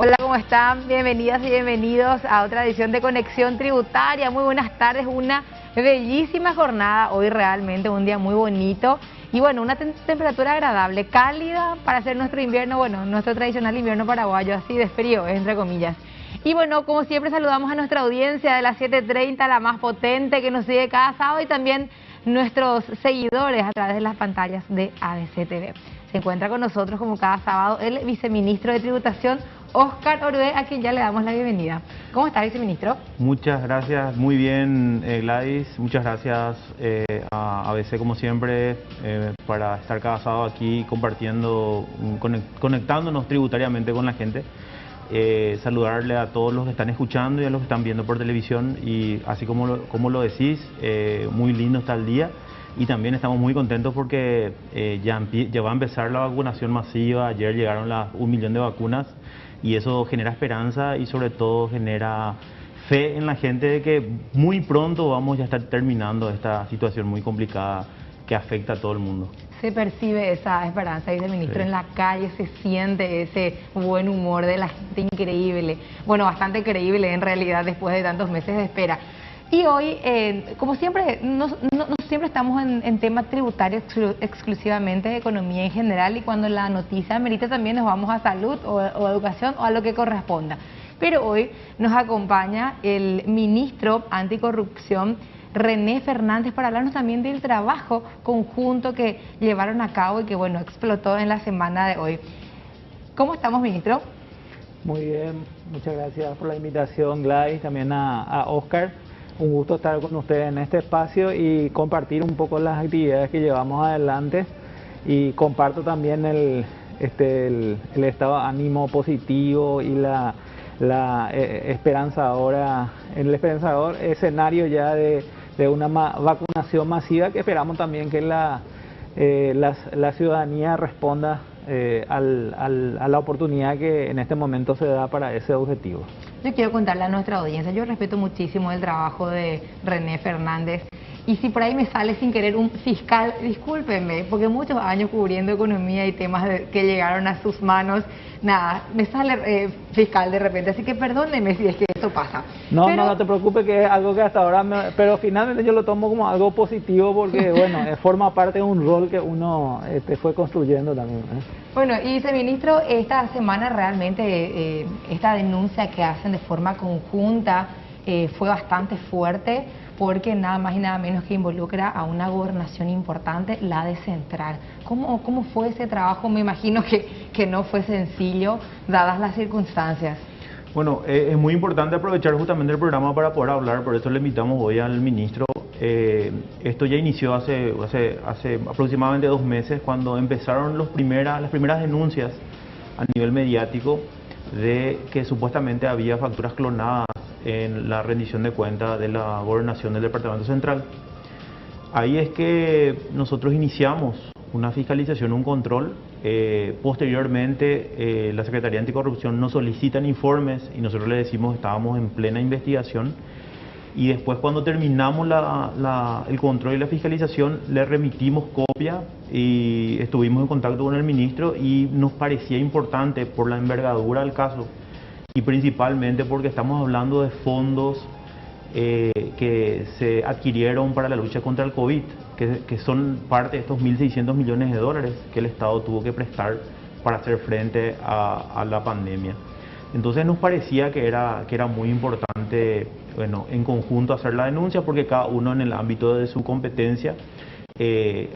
Hola, ¿cómo están? Bienvenidas y bienvenidos a otra edición de Conexión Tributaria. Muy buenas tardes, una bellísima jornada. Hoy realmente un día muy bonito y bueno, una temperatura agradable, cálida para hacer nuestro invierno, bueno, nuestro tradicional invierno paraguayo, así de frío, entre comillas. Y bueno, como siempre saludamos a nuestra audiencia de las 7:30, la más potente que nos sigue cada sábado, y también nuestros seguidores a través de las pantallas de ABC TV. Se encuentra con nosotros como cada sábado el viceministro de Tributación, Óscar Orué, a quien ya le damos la bienvenida. ¿Cómo está, viceministro? Muchas gracias, muy bien, Gladys. Muchas gracias a ABC como siempre para estar cada sábado aquí compartiendo, conectándonos tributariamente con la gente. Saludarle a todos los que están escuchando y a los que están viendo por televisión, y así como lo decís, muy lindo está el día. Y también estamos muy contentos porque ya va a empezar la vacunación masiva. Ayer llegaron las 1 millón de vacunas y eso genera esperanza y sobre todo genera fe en la gente de que muy pronto vamos a estar terminando esta situación muy complicada que afecta a todo el mundo. Se percibe esa esperanza, viceministro, Sí. En la calle se siente ese buen humor de la gente, increíble. Bueno, bastante creíble en realidad después de tantos meses de espera. Y hoy, como siempre, no siempre estamos en temas tributarios exclusivamente, de economía en general, y cuando la noticia amerita también nos vamos a salud o educación o a lo que corresponda. Pero hoy nos acompaña el ministro anticorrupción, René Fernández, para hablarnos también del trabajo conjunto que llevaron a cabo y que, bueno, explotó en la semana de hoy. ¿Cómo estamos, ministro? Muy bien, muchas gracias por la invitación, Gladys, también a Óscar. Un gusto estar con ustedes en este espacio y compartir un poco las actividades que llevamos adelante, y comparto también el estado de ánimo positivo y la esperanzadora, el esperanzador escenario ya de una vacunación masiva, que esperamos también que la ciudadanía responda a la oportunidad que en este momento se da para ese objetivo. Yo quiero contarle a nuestra audiencia, yo respeto muchísimo el trabajo de René Fernández, y si por ahí me sale sin querer un fiscal, discúlpenme, porque muchos años cubriendo economía y temas que llegaron a sus manos, nada, me sale fiscal de repente, así que perdónenme si es que eso pasa. No, pero... no te preocupes, que es algo que hasta ahora, pero finalmente yo lo tomo como algo positivo porque, bueno, forma parte de un rol que uno fue construyendo también. Bueno, y viceministro, esta semana realmente esta denuncia que hacen de forma conjunta fue bastante fuerte, porque nada más y nada menos que involucra a una gobernación importante, la de Central. ¿Cómo fue ese trabajo? Me imagino que no fue sencillo, dadas las circunstancias. Bueno, es muy importante aprovechar justamente el programa para poder hablar, por eso le invitamos hoy al ministro. Esto ya inició hace aproximadamente 2 meses, cuando empezaron las primeras denuncias a nivel mediático de que supuestamente había facturas clonadas en la rendición de cuentas de la gobernación del Departamento Central. Ahí es que nosotros iniciamos una fiscalización, un control. Posteriormente, la Secretaría Anticorrupción nos solicitan informes y nosotros le decimos que estábamos en plena investigación. Y después, cuando terminamos el control y la fiscalización, le remitimos copia y estuvimos en contacto con el ministro, y nos parecía importante por la envergadura del caso y principalmente porque estamos hablando de fondos que se adquirieron para la lucha contra el COVID, que son parte de estos 1.600 millones de dólares que el Estado tuvo que prestar para hacer frente a la pandemia. Entonces nos parecía que era muy importante, bueno, en conjunto hacer la denuncia, porque cada uno en el ámbito de su competencia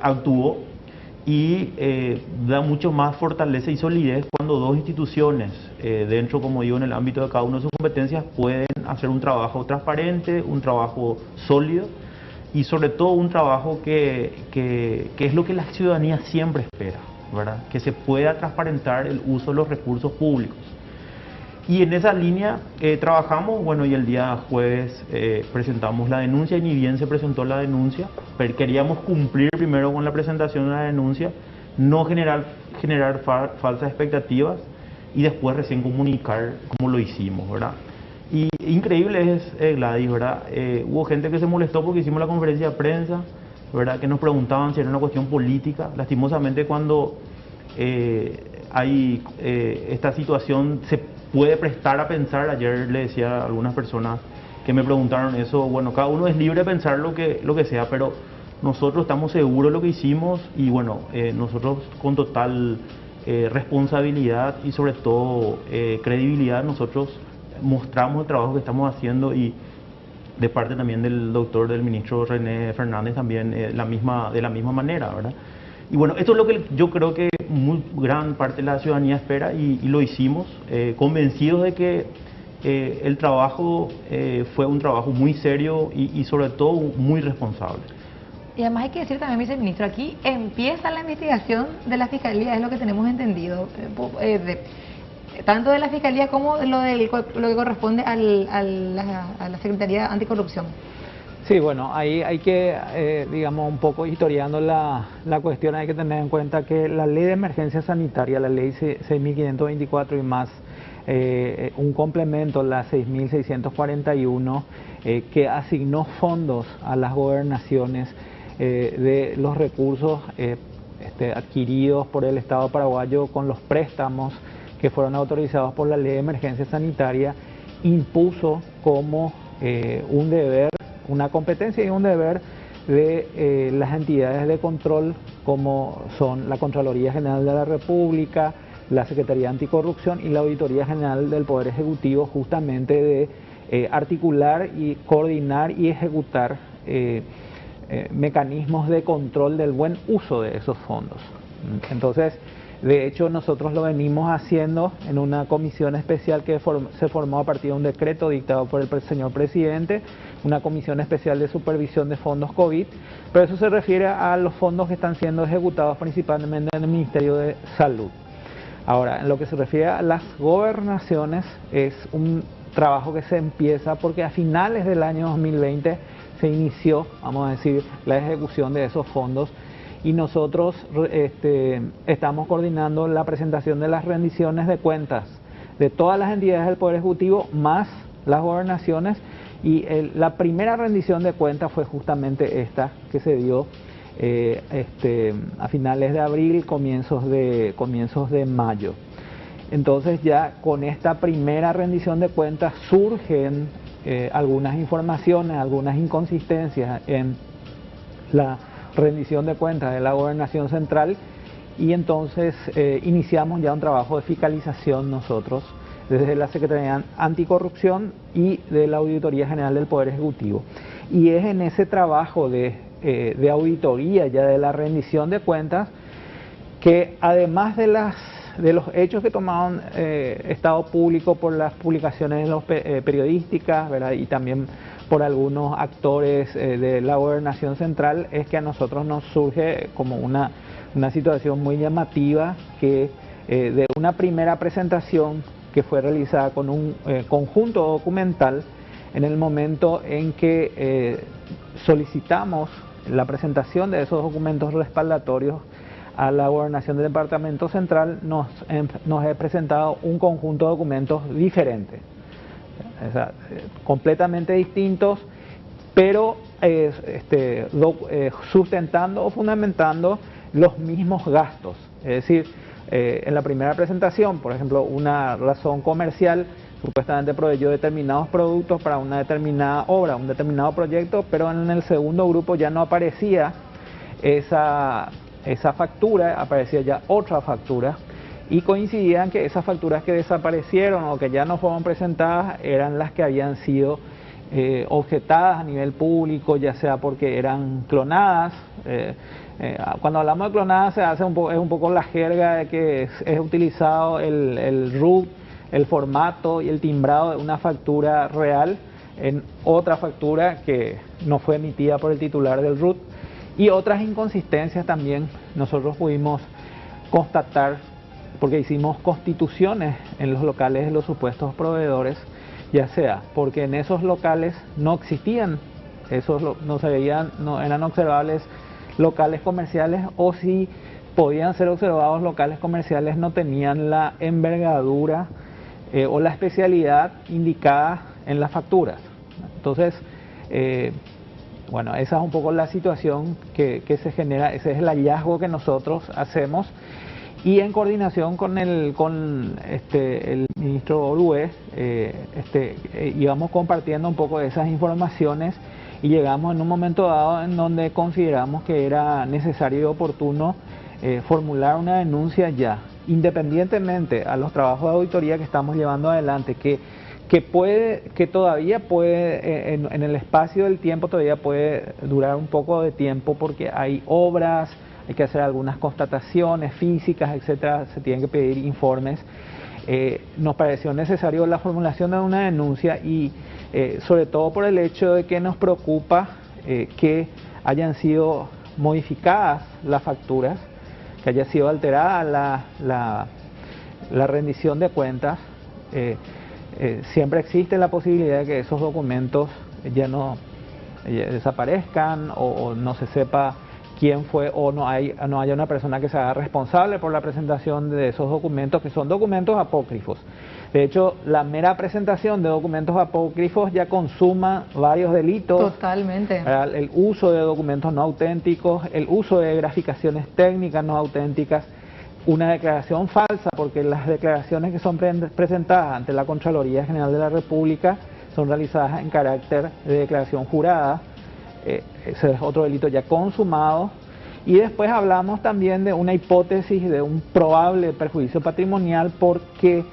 actuó, y da mucho más fortaleza y solidez cuando dos instituciones dentro, como digo, en el ámbito de cada uno de sus competencias, pueden hacer un trabajo transparente, un trabajo sólido y sobre todo un trabajo que es lo que la ciudadanía siempre espera, ¿verdad? Que se pueda transparentar el uso de los recursos públicos. Y en esa línea trabajamos, bueno, y el día jueves presentamos la denuncia, y ni bien se presentó la denuncia, pero queríamos cumplir primero con la presentación de la denuncia, no generar falsas expectativas, y después recién comunicar cómo lo hicimos, ¿verdad? Y increíble es, Gladys, ¿verdad? Hubo gente que se molestó porque hicimos la conferencia de prensa, ¿verdad? Que nos preguntaban si era una cuestión política. Lastimosamente, cuando hay esta situación, puede prestar a pensar. Ayer le decía a algunas personas que me preguntaron eso, bueno, cada uno es libre de pensar lo que sea, pero nosotros estamos seguros de lo que hicimos y bueno, nosotros con total responsabilidad y sobre todo credibilidad nosotros mostramos el trabajo que estamos haciendo y de parte también del ministro René Fernández también de la misma manera, ¿verdad? Y bueno, esto es lo que yo creo que muy gran parte de la ciudadanía espera y lo hicimos, convencidos de que el trabajo fue un trabajo muy serio y sobre todo muy responsable. Y además hay que decir también, viceministro, aquí empieza la investigación de la Fiscalía, es lo que tenemos entendido, tanto de la Fiscalía como lo que corresponde a la Secretaría Anticorrupción. Sí, bueno, ahí hay que, digamos, un poco historiando la cuestión, hay que tener en cuenta que la ley de emergencia sanitaria, la ley 6.524 y más, un complemento, la 6.641, que asignó fondos a las gobernaciones de los recursos adquiridos por el Estado paraguayo con los préstamos que fueron autorizados por la ley de emergencia sanitaria, impuso como un deber, una competencia y un deber de las entidades de control como son la Contraloría General de la República, la Secretaría Anticorrupción y la Auditoría General del Poder Ejecutivo, justamente de articular y coordinar y ejecutar mecanismos de control del buen uso de esos fondos. Entonces, de hecho, nosotros lo venimos haciendo en una comisión especial que se formó a partir de un decreto dictado por el señor presidente, una comisión especial de supervisión de fondos COVID, pero eso se refiere a los fondos que están siendo ejecutados principalmente en el Ministerio de Salud. Ahora, en lo que se refiere a las gobernaciones, es un trabajo que se empieza porque a finales del año 2020 se inició, vamos a decir, la ejecución de esos fondos y nosotros estamos coordinando la presentación de las rendiciones de cuentas de todas las entidades del Poder Ejecutivo más las gobernaciones y la primera rendición de cuentas fue justamente esta que se dio a finales de abril, comienzos de mayo. Entonces ya con esta primera rendición de cuentas surgen algunas informaciones, algunas inconsistencias en la rendición de cuentas de la Gobernación Central y entonces iniciamos ya un trabajo de fiscalización nosotros desde la Secretaría Anticorrupción y de la Auditoría General del Poder Ejecutivo. Y es en ese trabajo de auditoría ya de la rendición de cuentas que además de los hechos que tomaron Estado Público por las publicaciones periodísticas, ¿verdad? Y también por algunos actores de la Gobernación Central, es que a nosotros nos surge como una situación muy llamativa que de una primera presentación que fue realizada con un conjunto documental en el momento en que solicitamos la presentación de esos documentos respaldatorios a la Gobernación del Departamento Central, nos he presentado un conjunto de documentos diferentes, o sea, completamente distintos, pero sustentando o fundamentando los mismos gastos. Es decir, en la primera presentación, por ejemplo, una razón comercial supuestamente proveyó determinados productos para una determinada obra, un determinado proyecto, pero en el segundo grupo ya no aparecía esa factura, aparecía ya otra factura y coincidían que esas facturas que desaparecieron o que ya no fueron presentadas eran las que habían sido objetadas a nivel público, ya sea porque eran clonadas. Cuando hablamos de clonadas es un poco la jerga de que es utilizado el RUT, el formato y el timbrado de una factura real en otra factura que no fue emitida por el titular del RUT. Y otras inconsistencias también nosotros pudimos constatar porque hicimos constituciones en los locales de los supuestos proveedores, ya sea porque en esos locales no existían, no se veían, no eran observables locales comerciales, o si podían ser observados locales comerciales no tenían la envergadura o la especialidad indicada en las facturas. Entonces, bueno, esa es un poco la situación que se genera, ese es el hallazgo que nosotros hacemos y en coordinación con el ministro Orué, íbamos compartiendo un poco de esas informaciones y llegamos en un momento dado en donde consideramos que era necesario y oportuno formular una denuncia ya, independientemente a los trabajos de auditoría que estamos llevando adelante, que todavía puede, en el espacio del tiempo todavía puede durar un poco de tiempo porque hay obras, hay que hacer algunas constataciones físicas, etcétera, se tienen que pedir informes. Nos pareció necesario la formulación de una denuncia y sobre todo por el hecho de que nos preocupa que hayan sido modificadas las facturas, que haya sido alterada la rendición de cuentas. Siempre existe la posibilidad de que esos documentos ya desaparezcan o no se sepa quién fue o no haya una persona que se haga responsable por la presentación de esos documentos, que son documentos apócrifos. De hecho, la mera presentación de documentos apócrifos ya consuma varios delitos. Totalmente. El uso de documentos no auténticos, el uso de graficaciones técnicas no auténticas, una declaración falsa, porque las declaraciones que son presentadas ante la Contraloría General de la República son realizadas en carácter de declaración jurada. Ese es otro delito ya consumado. Y después hablamos también de una hipótesis de un probable perjuicio patrimonial porque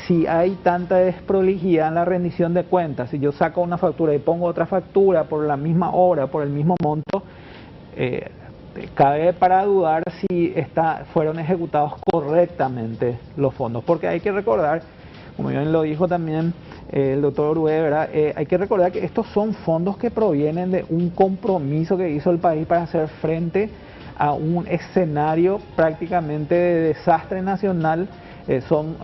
si hay tanta desprolijidad en la rendición de cuentas, si yo saco una factura y pongo otra factura por la misma obra, por el mismo monto, cabe para dudar si fueron ejecutados correctamente los fondos, porque hay que recordar, como bien lo dijo también el doctor Orué, ¿verdad? Hay que recordar que estos son fondos que provienen de un compromiso que hizo el país para hacer frente a un escenario prácticamente de desastre nacional. Son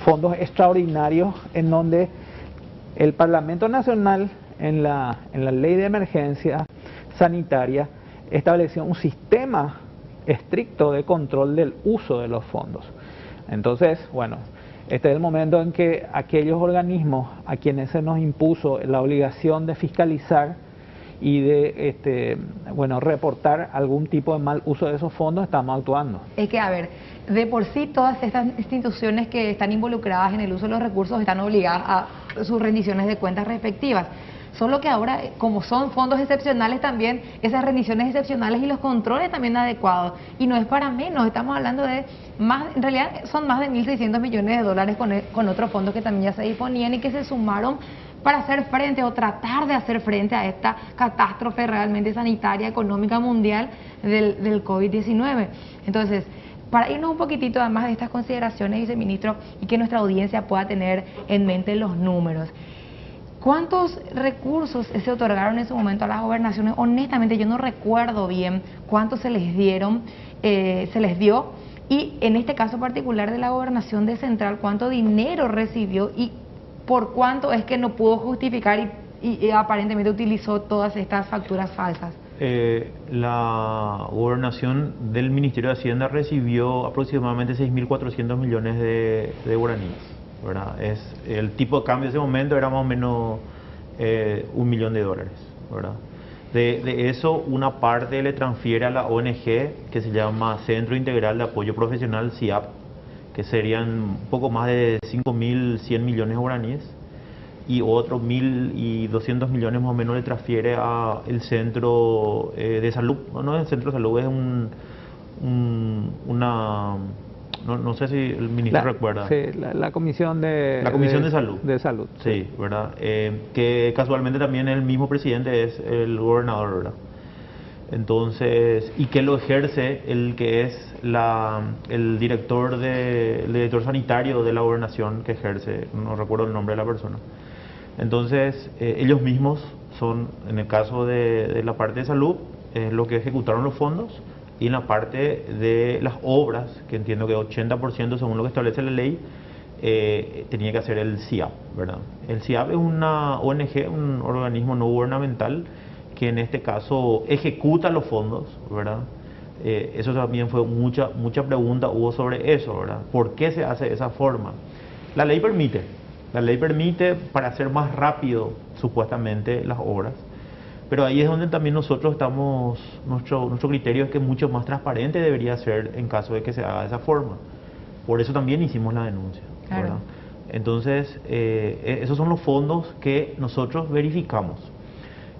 fondos extraordinarios en donde el Parlamento Nacional en la Ley de Emergencia Sanitaria estableció un sistema estricto de control del uso de los fondos. Entonces, bueno, este es el momento en que aquellos organismos a quienes se nos impuso la obligación de fiscalizar y de reportar algún tipo de mal uso de esos fondos, estamos actuando. Es que, a ver, de por sí todas estas instituciones que están involucradas en el uso de los recursos están obligadas a sus rendiciones de cuentas respectivas. Solo que ahora, como son fondos excepcionales también, esas rendiciones excepcionales y los controles también adecuados. Y no es para menos, estamos hablando de en realidad son más de 1.600 millones de dólares con otros fondos que también ya se disponían y que se sumaron para hacer frente o tratar de hacer frente a esta catástrofe realmente sanitaria, económica mundial del COVID-19. Entonces, para irnos un poquitito además de estas consideraciones, viceministro, y que nuestra audiencia pueda tener en mente los números. ¿Cuántos recursos se otorgaron en su momento a las gobernaciones? Honestamente, yo no recuerdo bien cuántos se les dio, y en este caso particular de la gobernación de Central, cuánto dinero recibió y por cuánto es que no pudo justificar y aparentemente utilizó todas estas facturas falsas. La gobernación del Ministerio de Hacienda recibió aproximadamente 6.400 millones de guaraníes, ¿verdad? El tipo de cambio de ese momento era más o menos $1 millón, ¿verdad? De eso, una parte le transfiere a la ONG que se llama Centro Integral de Apoyo Profesional, CIAP, que serían un poco más de 5.100 millones de guaraníes, y otros 1.200 millones más o menos le transfiere al centro de salud. No es el centro de salud, es no sé si el ministro recuerda. Sí, la comisión de salud. De salud. Sí, ¿verdad? Que casualmente también el mismo presidente es el gobernador, ¿verdad? Entonces, y que lo ejerce el que es el director sanitario de la gobernación, que ejerce, no recuerdo el nombre de la persona. Entonces, ellos mismos son, en el caso de la parte de salud, los que ejecutaron los fondos, y en la parte de las obras, que entiendo que 80% según lo que establece la ley, tenía que hacer el CIAP, ¿verdad? El CIAP es una ONG, un organismo no gubernamental, que en este caso ejecuta los fondos, ¿verdad? Eso también fue mucha pregunta hubo sobre eso, ¿verdad? ¿Por qué se hace de esa forma? La ley permite para hacer más rápido, supuestamente, las obras, Pero ahí es donde también nosotros estamos, nuestro criterio es que mucho más transparente debería ser en caso de que se haga de esa forma. Por eso también hicimos la denuncia. Claro. ¿Verdad? Entonces, esos son los fondos que nosotros verificamos.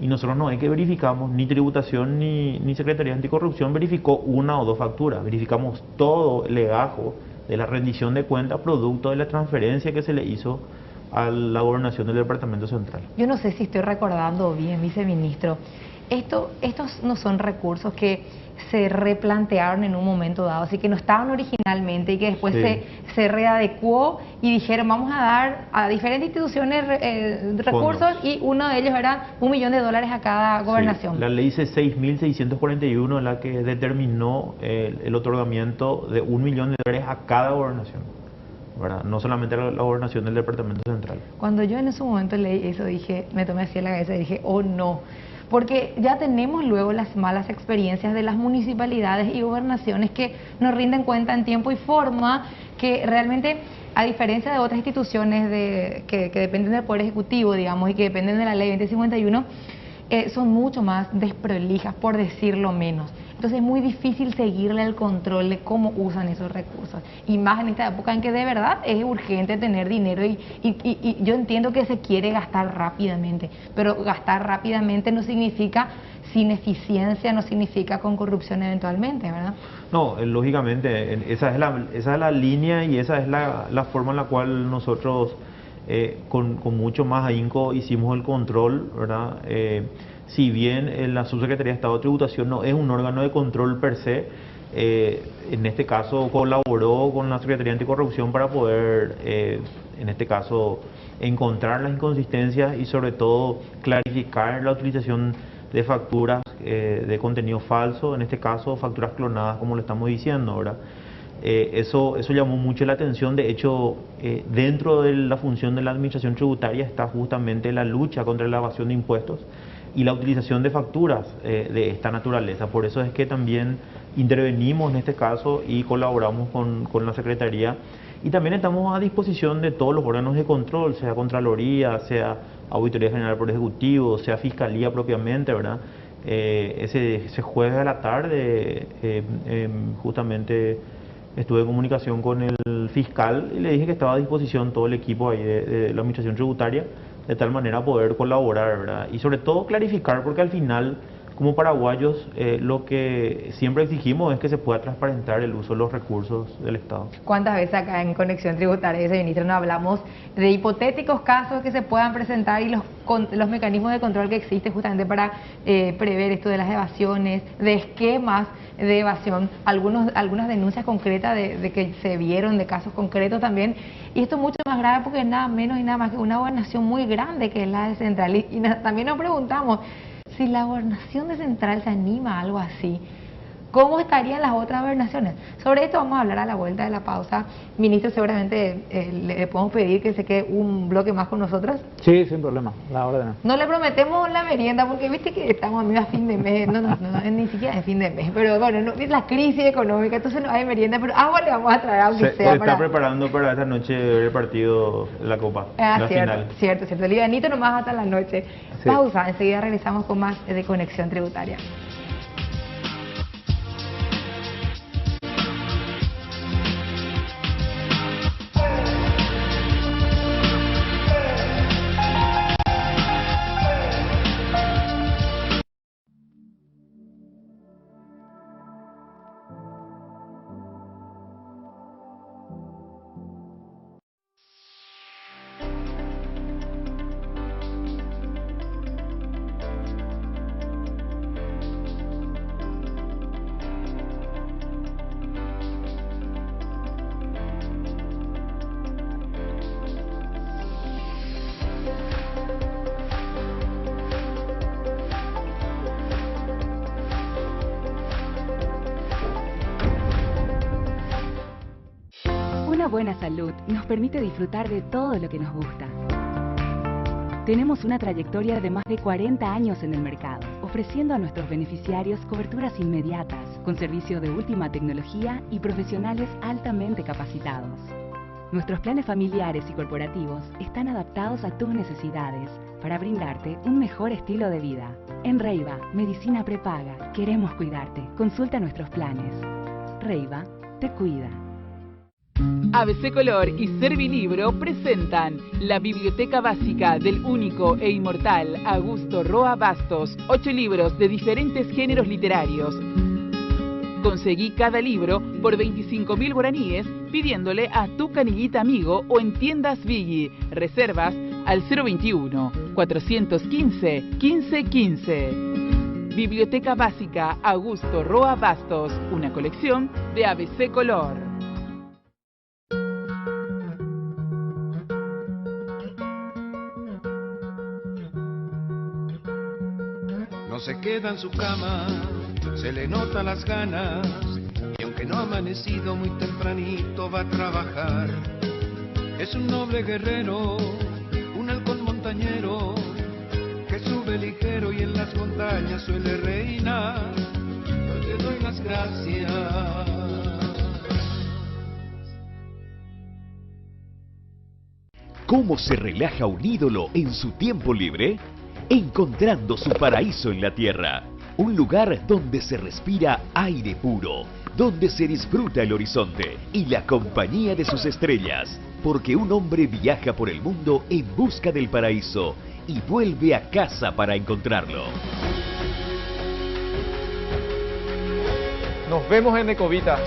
Y nosotros no es que verificamos, ni Tributación ni Secretaría Anticorrupción verificó una o dos facturas. Verificamos todo el legajo de la rendición de cuentas producto de la transferencia que se le hizo a la gobernación del Departamento Central. Yo no sé si estoy recordando bien, viceministro. Estos no son recursos que se replantearon en un momento dado, así que no estaban originalmente y que después Sí. se readecuó y dijeron vamos a dar a diferentes instituciones recursos Fondos. y uno de ellos era $1 millón a cada gobernación. Sí, la ley C6.641 es la que determinó el otorgamiento de $1 millón a cada gobernación, ¿verdad? No solamente a la gobernación del Departamento Central. Cuando yo en ese momento leí eso, dije, me tomé así en la cabeza y dije, oh no, porque ya tenemos luego las malas experiencias de las municipalidades y gobernaciones que nos rinden cuenta en tiempo y forma, que realmente, a diferencia de otras instituciones que dependen del Poder Ejecutivo, digamos, y que dependen de la Ley 2051, son mucho más desprolijas, por decirlo menos. Entonces es muy difícil seguirle el control de cómo usan esos recursos. Y más en esta época en que de verdad es urgente tener dinero y yo entiendo que se quiere gastar rápidamente, pero gastar rápidamente no significa sin eficiencia, no significa con corrupción eventualmente, ¿verdad? No, lógicamente, esa es la línea y esa es la forma en la cual nosotros con mucho más ahínco hicimos el control, ¿verdad? Si bien la Subsecretaría de Estado de Tributación no es un órgano de control per se, en este caso colaboró con la Secretaría Anticorrupción para poder, en este caso, encontrar las inconsistencias y sobre todo clarificar la utilización de facturas de contenido falso, en este caso facturas clonadas como le estamos diciendo, ¿verdad? Eso llamó mucho la atención. De hecho, dentro de la función de la administración tributaria está justamente la lucha contra la evasión de impuestos y la utilización de facturas de esta naturaleza. Por eso es que también intervenimos en este caso y colaboramos con la Secretaría. Y también estamos a disposición de todos los órganos de control, sea Contraloría, sea Auditoría General del Poder Ejecutivo, sea Fiscalía propiamente, ¿verdad? Ese jueves a la tarde justamente estuve en comunicación con el fiscal y le dije que estaba a disposición todo el equipo ahí de la Administración Tributaria, de tal manera poder colaborar, ¿verdad? Y sobre todo clarificar, porque al final, como paraguayos, lo que siempre exigimos es que se pueda transparentar el uso de los recursos del Estado. ¿Cuántas veces acá en Conexión Tributaria, viceministro, no hablamos de hipotéticos casos que se puedan presentar y los mecanismos de control que existen justamente para prever esto de las evasiones, de esquemas de evasión, algunas denuncias concretas de que se vieron, de casos concretos también? Y esto es mucho más grave porque es nada menos y nada más que una gobernación muy grande que es la de Central. Y también nos preguntamos, si la gobernación de Central se anima a algo así, ¿cómo estarían las otras gobernaciones? Sobre esto vamos a hablar a la vuelta de la pausa. Ministro, seguramente le podemos pedir que se quede un bloque más con nosotros. Sí, sin problema, la orden. No le prometemos la merienda porque viste que estamos a fin de mes, no, ni siquiera es fin de mes, pero bueno, no, es la crisis económica, entonces no hay merienda, pero agua le vamos a traer aunque Se sea está preparando para esta noche ver el partido de la Copa, la final. Cierto. Livianito nomás hasta la noche. Sí. Pausa, enseguida regresamos con más de Conexión Tributaria. Una buena salud nos permite disfrutar de todo lo que nos gusta. Tenemos una trayectoria de más de 40 años en el mercado, ofreciendo a nuestros beneficiarios coberturas inmediatas, con servicio de última tecnología y profesionales altamente capacitados. Nuestros planes familiares y corporativos están adaptados a tus necesidades, para brindarte un mejor estilo de vida. En Reiva, Medicina Prepaga, queremos cuidarte. Consulta nuestros planes. Reiva te cuida. ABC Color y Servilibro presentan la Biblioteca Básica del único e inmortal Augusto Roa Bastos. 8 libros de diferentes géneros literarios. Conseguí cada libro por 25.000 guaraníes pidiéndole a tu canillita amigo o en tiendas Vigi. Reservas al 021-415-1515. Biblioteca Básica Augusto Roa Bastos, una colección de ABC Color. No se queda en su cama, se le notan las ganas, y aunque no ha amanecido muy tempranito va a trabajar. Es un noble guerrero, un halcón montañero, que sube ligero y en las montañas suele reinar. Yo le doy las gracias. ¿Cómo se relaja un ídolo en su tiempo libre? Encontrando su paraíso en la tierra. Un lugar donde se respira aire puro, donde se disfruta el horizonte y la compañía de sus estrellas. Porque un hombre viaja por el mundo en busca del paraíso y vuelve a casa para encontrarlo. Nos vemos en Ecovita.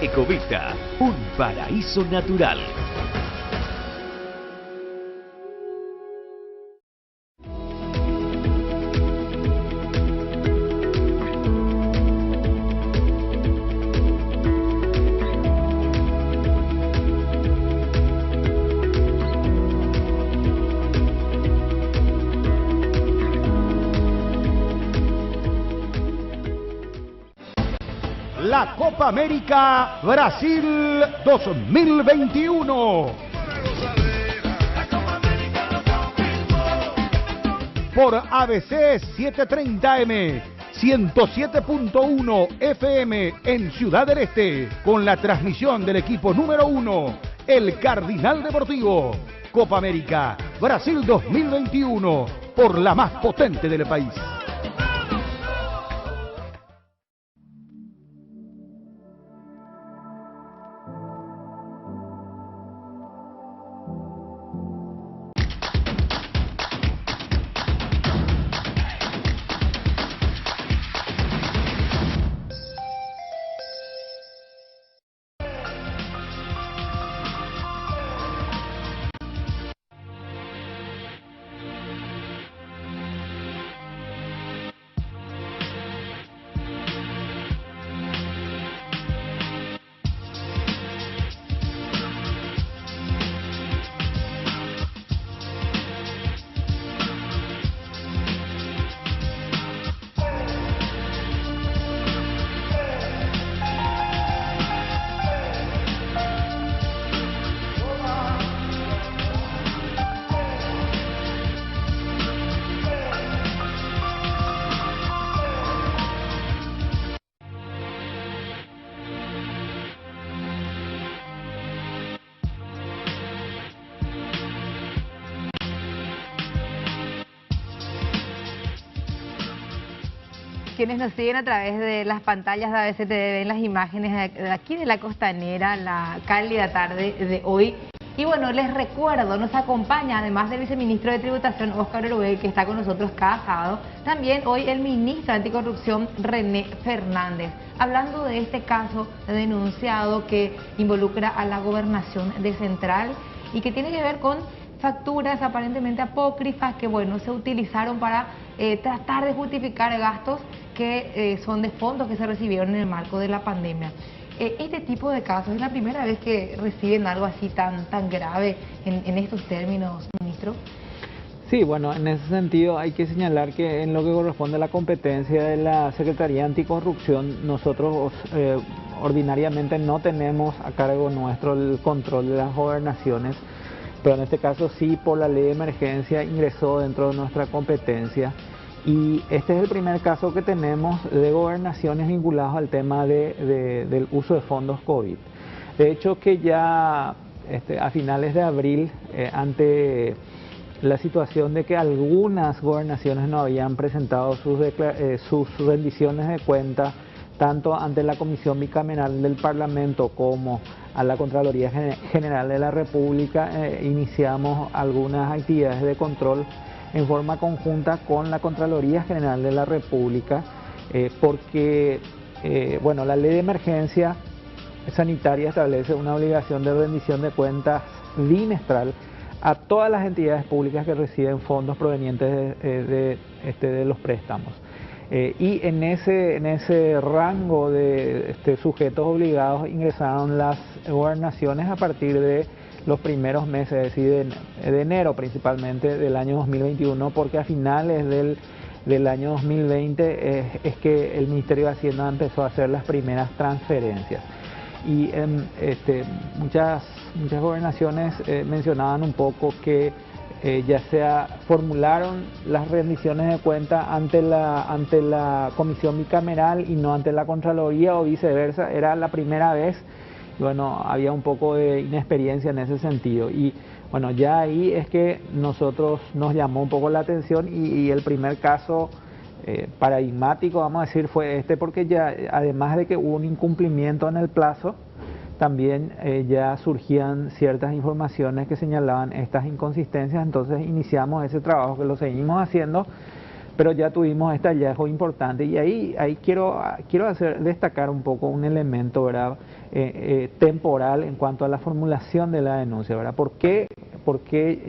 Ecovita, un paraíso natural. La Copa América Brasil 2021. Por ABC 730M, 107.1 FM en Ciudad del Este, con la transmisión del equipo número 1, el Cardinal Deportivo. Copa América Brasil 2021, por la más potente del país. Quienes nos siguen a través de las pantallas de ABC TV ven las imágenes de aquí de la Costanera, la cálida tarde de hoy. Y bueno, les recuerdo, nos acompaña además del viceministro de Tributación, Óscar Orué, que está con nosotros cada sábado, también hoy el ministro de Anticorrupción, René Fernández, hablando de este caso denunciado que involucra a la gobernación de Central y que tiene que ver con facturas aparentemente apócrifas que, bueno, se utilizaron para tratar de justificar gastos que son de fondos que se recibieron en el marco de la pandemia. Este tipo de casos, ¿es la primera vez que reciben algo así tan grave en estos términos, ministro? Sí, bueno, en ese sentido hay que señalar que en lo que corresponde a la competencia de la Secretaría Anticorrupción, nosotros ordinariamente no tenemos a cargo nuestro el control de las gobernaciones, pero en este caso sí, por la ley de emergencia ingresó dentro de nuestra competencia. Y este es el primer caso que tenemos de gobernaciones vinculados al tema del uso de fondos COVID. De hecho que ya a finales de abril, ante la situación de que algunas gobernaciones no habían presentado sus rendiciones de cuentas tanto ante la Comisión Bicameral del Parlamento como a la Contraloría General de la República. Iniciamos algunas actividades de control en forma conjunta con la Contraloría General de la República, porque bueno, la ley de emergencia sanitaria establece una obligación de rendición de cuentas bimestral a todas las entidades públicas que reciben fondos provenientes de los préstamos. Y en ese rango de sujetos obligados ingresaron las gobernaciones a partir de los primeros meses, es decir, de enero principalmente del año 2021, porque a finales del año 2020 es que el Ministerio de Hacienda empezó a hacer las primeras transferencias. Y muchas gobernaciones mencionaban un poco que ya formularon las rendiciones de cuenta ante la Comisión Bicameral y no ante la Contraloría, o viceversa. Era la primera vez. Bueno, había un poco de inexperiencia en ese sentido, y bueno, ya ahí es que nosotros nos llamó un poco la atención, y el primer caso paradigmático, vamos a decir, fue porque ya, además de que hubo un incumplimiento en el plazo, también ya surgían ciertas informaciones que señalaban estas inconsistencias. Entonces iniciamos ese trabajo, que lo seguimos haciendo, pero ya tuvimos este hallazgo importante, y ahí quiero destacar un poco un elemento, ¿verdad? Temporal en cuanto a la formulación de la denuncia, ¿verdad? ¿Por qué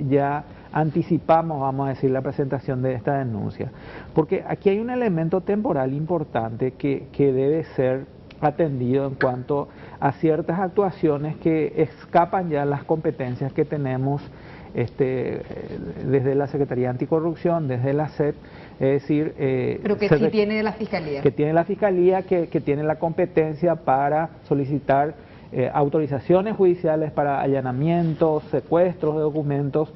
ya anticipamos, vamos a decir, la presentación de esta denuncia? Porque aquí hay un elemento temporal importante que debe ser atendido en cuanto a ciertas actuaciones que escapan ya las competencias que tenemos desde la Secretaría Anticorrupción, desde la SEP, es decir... pero que sí tiene la Fiscalía. Que tiene la Fiscalía, que tiene la competencia para solicitar autorizaciones judiciales para allanamientos, secuestros de documentos,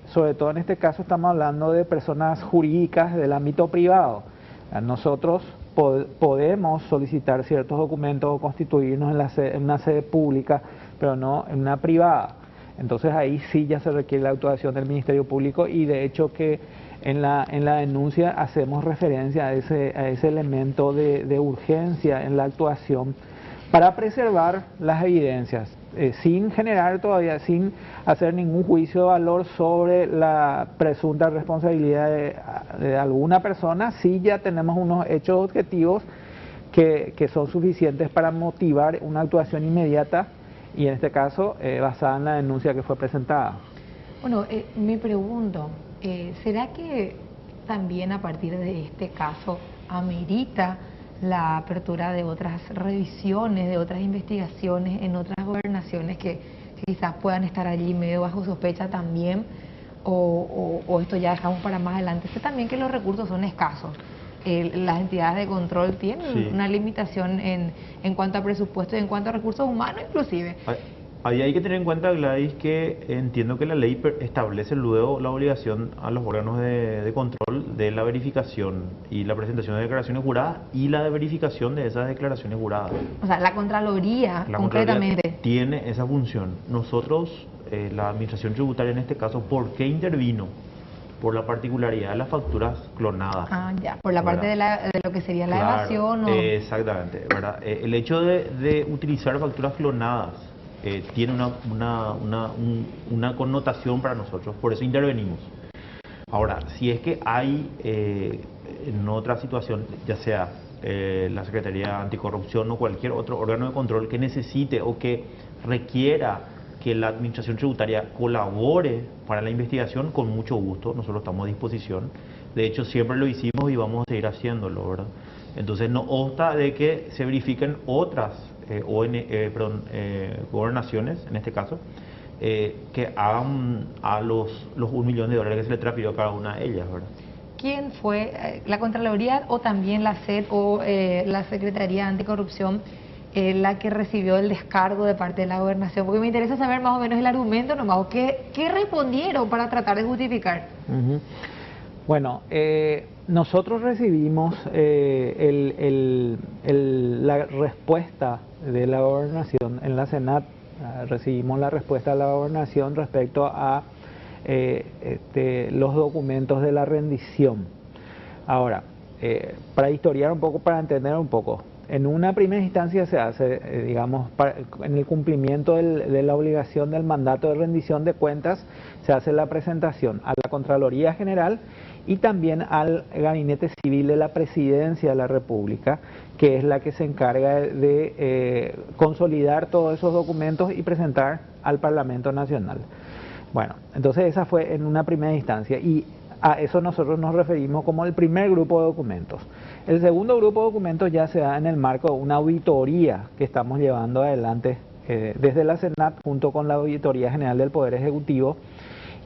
sobre todo en este caso estamos hablando de personas jurídicas del ámbito privado. Nosotros podemos solicitar ciertos documentos o constituirnos en una sede pública, pero no en una privada. Entonces ahí sí ya se requiere la actuación del Ministerio Público, y de hecho que en la denuncia hacemos referencia a ese elemento de urgencia en la actuación para preservar las evidencias, sin hacer ningún juicio de valor sobre la presunta responsabilidad de alguna persona. Sí ya tenemos unos hechos objetivos que son suficientes para motivar una actuación inmediata, y en este caso basada en la denuncia que fue presentada. Bueno, me pregunto, ¿será que también a partir de este caso amerita la apertura de otras revisiones, de otras investigaciones en otras gobernaciones que quizás puedan estar allí medio bajo sospecha también, o esto ya dejamos para más adelante? Sé también que los recursos son escasos. Las entidades de control tienen una limitación en cuanto a presupuesto y en cuanto a recursos humanos inclusive. Ahí hay que tener en cuenta, Gladys, que entiendo que la ley establece luego la obligación a los órganos de control de la verificación y la presentación de declaraciones juradas y la de verificación de esas declaraciones juradas. O sea, la Contraloría concretamente tiene esa función. Nosotros, la Administración Tributaria en este caso, ¿por qué intervino? Por la particularidad de las facturas clonadas. Ah, ya, por la parte de lo que sería la evasión. Exactamente, ¿verdad? El hecho de utilizar facturas clonadas tiene una connotación para nosotros, por eso intervenimos. Ahora, si es que hay en otra situación, ya sea la Secretaría Anticorrupción o cualquier otro órgano de control que necesite o que requiera que la Administración Tributaria colabore para la investigación, con mucho gusto, nosotros estamos a disposición. De hecho, siempre lo hicimos y vamos a seguir haciéndolo, ¿verdad? Entonces, no obsta de que se verifiquen otras gobernaciones, en este caso, que hagan a los $1 millón que se le transfirió a cada una de ellas, ¿verdad? ¿Quién fue la Contraloría o también la SED o la Secretaría Anticorrupción la que recibió el descargo de parte de la gobernación? Porque me interesa saber más o menos el argumento nomás, o qué respondieron para tratar de justificar. Bueno, nosotros recibimos la respuesta de la gobernación en la Senat. Recibimos la respuesta de la gobernación respecto a los documentos de la rendición. Ahora, para historiar un poco, para entender un poco, en una primera instancia se hace, digamos, en el cumplimiento de la obligación del mandato de rendición de cuentas, se hace la presentación a la Contraloría General y también al Gabinete Civil de la Presidencia de la República, que es la que se encarga de consolidar todos esos documentos y presentar al Parlamento Nacional. Bueno, entonces esa fue en una primera instancia y a eso nosotros nos referimos como el primer grupo de documentos. El segundo grupo de documentos ya se da en el marco de una auditoría que estamos llevando adelante desde la Senat junto con la Auditoría General del Poder Ejecutivo,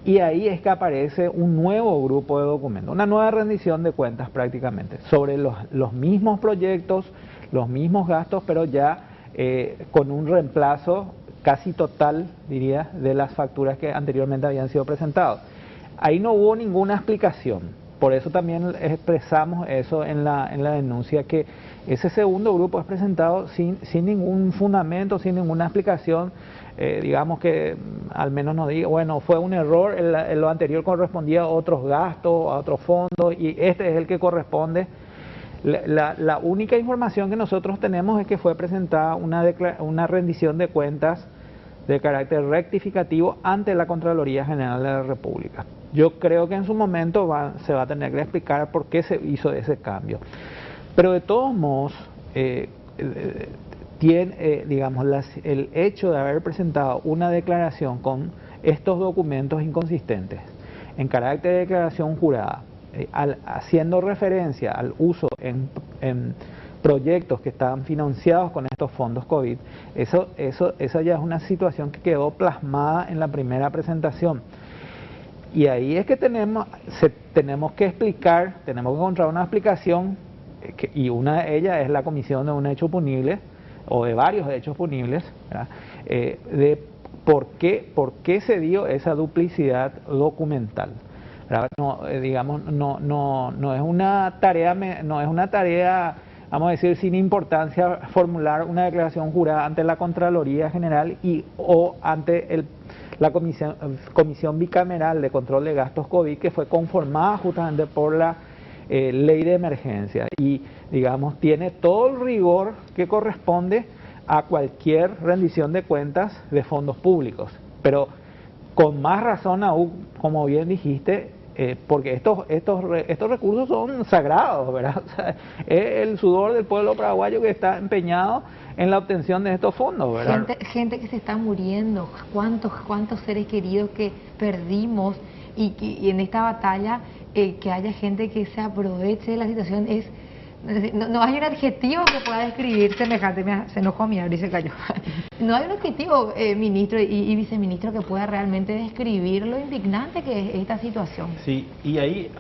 y ahí es que aparece un nuevo grupo de documentos, una nueva rendición de cuentas prácticamente, sobre los mismos proyectos, los mismos gastos, pero ya con un reemplazo casi total, diría, de las facturas que anteriormente habían sido presentadas. Ahí no hubo ninguna explicación, por eso también expresamos eso en la denuncia, que ese segundo grupo es presentado sin ningún fundamento, sin ninguna explicación, digamos que al menos nos diga, bueno, fue un error, lo anterior correspondía a otros gastos, a otros fondos, y este es el que corresponde. La única información que nosotros tenemos es que fue presentada una rendición de cuentas de carácter rectificativo ante la Contraloría General de la República. Yo creo que en su momento se va a tener que explicar por qué se hizo ese cambio. Pero de todos modos, digamos, el hecho de haber presentado una declaración con estos documentos inconsistentes en carácter de declaración jurada, haciendo referencia al uso en proyectos que estaban financiados con estos fondos COVID, eso ya es una situación que quedó plasmada en la primera presentación. Y ahí es que tenemos que explicar, tenemos que encontrar una explicación, y una de ellas es la comisión de un hecho punible, o de varios hechos punibles, ¿verdad? De por qué se dio esa duplicidad documental. No, digamos, no es una tarea, vamos a decir, sin importancia formular una declaración jurada ante la Contraloría General o ante la Comisión Bicameral de Control de Gastos COVID, que fue conformada justamente por la ley de emergencia y, digamos, tiene todo el rigor que corresponde a cualquier rendición de cuentas de fondos públicos, pero con más razón aún, como bien dijiste, porque estos recursos son sagrados, ¿verdad? O sea, es el sudor del pueblo paraguayo que está empeñado en la obtención de estos fondos, ¿verdad? Gente que se está muriendo, cuántos seres queridos que perdimos, y en esta batalla que haya gente que se aproveche de la situación no hay un adjetivo que pueda describir semejante. Se enojó mi y se cayó. No hay un adjetivo, ministro y viceministro, que pueda realmente describir lo indignante que es esta situación. Sí, y ahí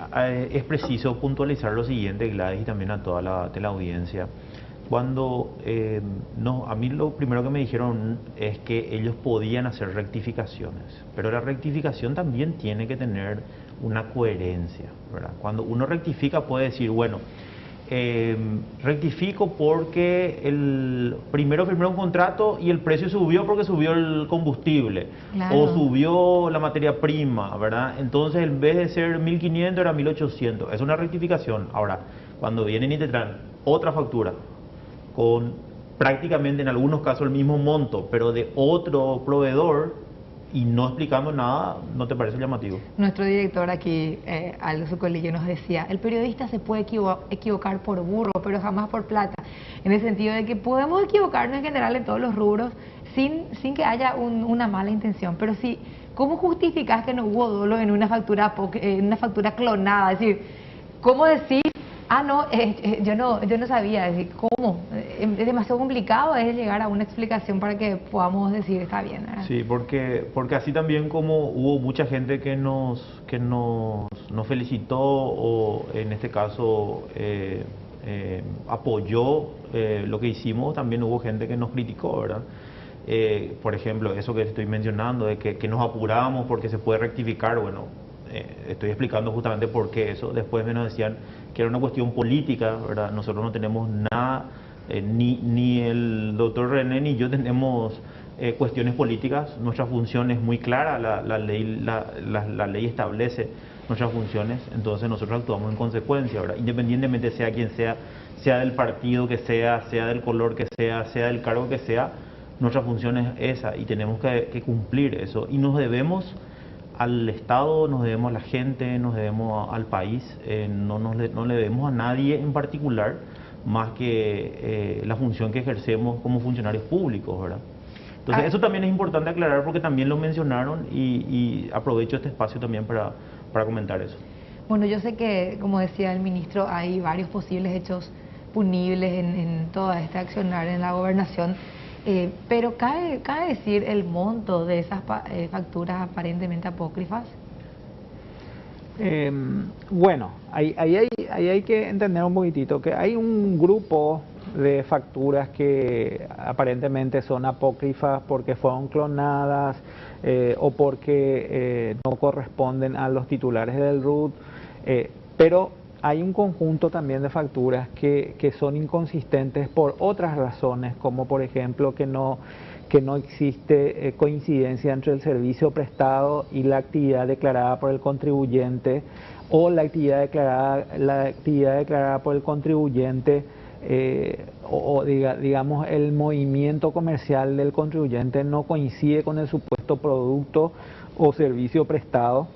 es preciso puntualizar lo siguiente, Gladys, y también a toda la audiencia. Cuando a mí lo primero que me dijeron es que ellos podían hacer rectificaciones, pero la rectificación también tiene que tener una coherencia, ¿verdad? Cuando uno rectifica puede decir, bueno, rectifico porque primero firmé un contrato y el precio subió porque subió el combustible, claro, o subió la materia prima, ¿verdad? Entonces en vez de ser 1.500 era 1.800, es una rectificación. Ahora, cuando vienen y te traen otra factura con prácticamente en algunos casos el mismo monto, pero de otro proveedor, y no explicando nada, ¿no te parece llamativo? Nuestro director aquí, Aldo Zucolillo, nos decía, el periodista se puede equivocar por burro, pero jamás por plata, en el sentido de que podemos equivocarnos en general en todos los rubros sin que haya una mala intención, pero sí, ¿cómo justificás que no hubo dolo en una factura clonada? Es decir, ¿cómo decir? No, yo no sabía, es decir, ¿cómo? Es demasiado complicado llegar a una explicación para que podamos decir está bien, ¿verdad? Sí, porque así también como hubo mucha gente que nos felicitó o en este caso apoyó lo que hicimos, también hubo gente que nos criticó, ¿verdad? Por ejemplo, eso que estoy mencionando, de que nos apuramos porque se puede rectificar, bueno, estoy explicando justamente por qué eso. Después me nos decían que era una cuestión política, ¿verdad? Nosotros no tenemos nada, ni el doctor René ni yo tenemos cuestiones políticas. Nuestra función es muy clara, la ley establece nuestras funciones, entonces nosotros actuamos en consecuencia, ¿verdad? Independientemente sea quien sea, sea del partido que sea del color que sea del cargo que sea, nuestra función es esa y tenemos que cumplir eso. Y nos debemos al Estado, nos debemos a la gente, nos debemos al país, no le debemos a nadie en particular, más que la función que ejercemos como funcionarios públicos, ¿verdad? Entonces eso también es importante aclarar porque también lo mencionaron y aprovecho este espacio también para comentar eso. Bueno, yo sé que, como decía el ministro, hay varios posibles hechos punibles en toda esta accionar en la gobernación, pero ¿cabe decir el monto de esas facturas aparentemente apócrifas? Bueno, ahí hay que entender un poquitito que hay un grupo de facturas que aparentemente son apócrifas porque fueron clonadas o porque no corresponden a los titulares del RUT, pero hay un conjunto también de facturas que son inconsistentes por otras razones, como por ejemplo que no existe coincidencia entre el servicio prestado y la actividad declarada por el contribuyente, o la actividad declarada por el contribuyente digamos el movimiento comercial del contribuyente no coincide con el supuesto producto o servicio prestado.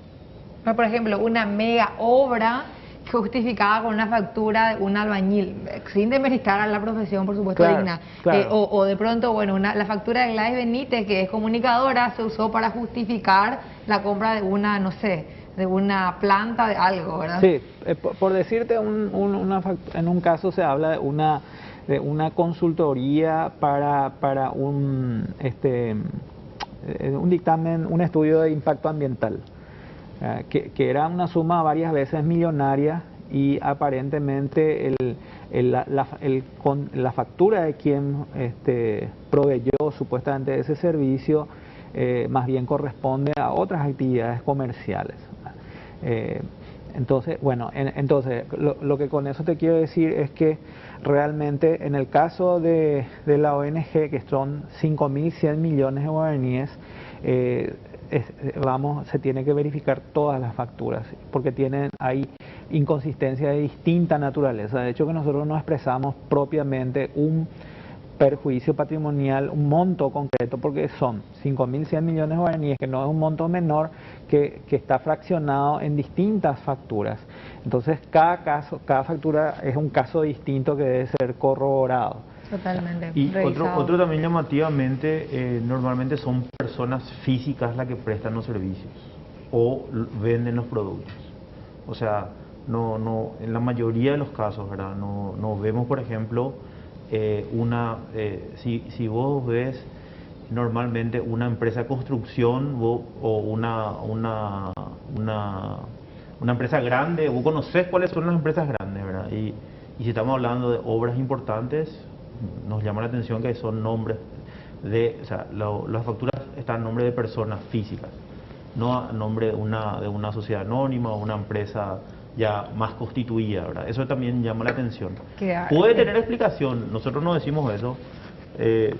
Por ejemplo, una mega obra justificada con una factura de un albañil, sin demeritar a la profesión, por supuesto, claro, digna. Claro. O de pronto, bueno, la factura de Gladys Benítez, que es comunicadora, se usó para justificar la compra de una, no sé, de una planta de algo, ¿verdad? Sí, por decirte, en un caso se habla de una consultoría para un dictamen, un estudio de impacto ambiental. Que era una suma varias veces millonaria y aparentemente la factura de quien proveyó supuestamente ese servicio más bien corresponde a otras actividades comerciales. Entonces, bueno, lo que con eso te quiero decir es que realmente en el caso de la ONG, que son 5.100 millones de guaraníes, se tiene que verificar todas las facturas porque hay inconsistencias de distinta naturaleza. De hecho, que nosotros no expresamos propiamente un perjuicio patrimonial, un monto concreto, porque son 5.100 millones de guaraníes, que no es un monto menor, que está fraccionado en distintas facturas. Entonces, cada factura es un caso distinto que debe ser corroborado. Totalmente. Y otro también llamativamente, normalmente son personas físicas las que prestan los servicios o venden los productos. O sea, en la mayoría de los casos, ¿verdad? No vemos, por ejemplo, si vos ves normalmente una empresa de construcción o una empresa grande, vos conocés cuáles son las empresas grandes, ¿verdad? Y si estamos hablando de obras importantes, nos llama la atención que son nombres las facturas están a nombre de personas físicas, no a nombre de una sociedad anónima o una empresa ya más constituida, ¿verdad? Eso también llama la atención. Puede tener explicación, nosotros no decimos eso,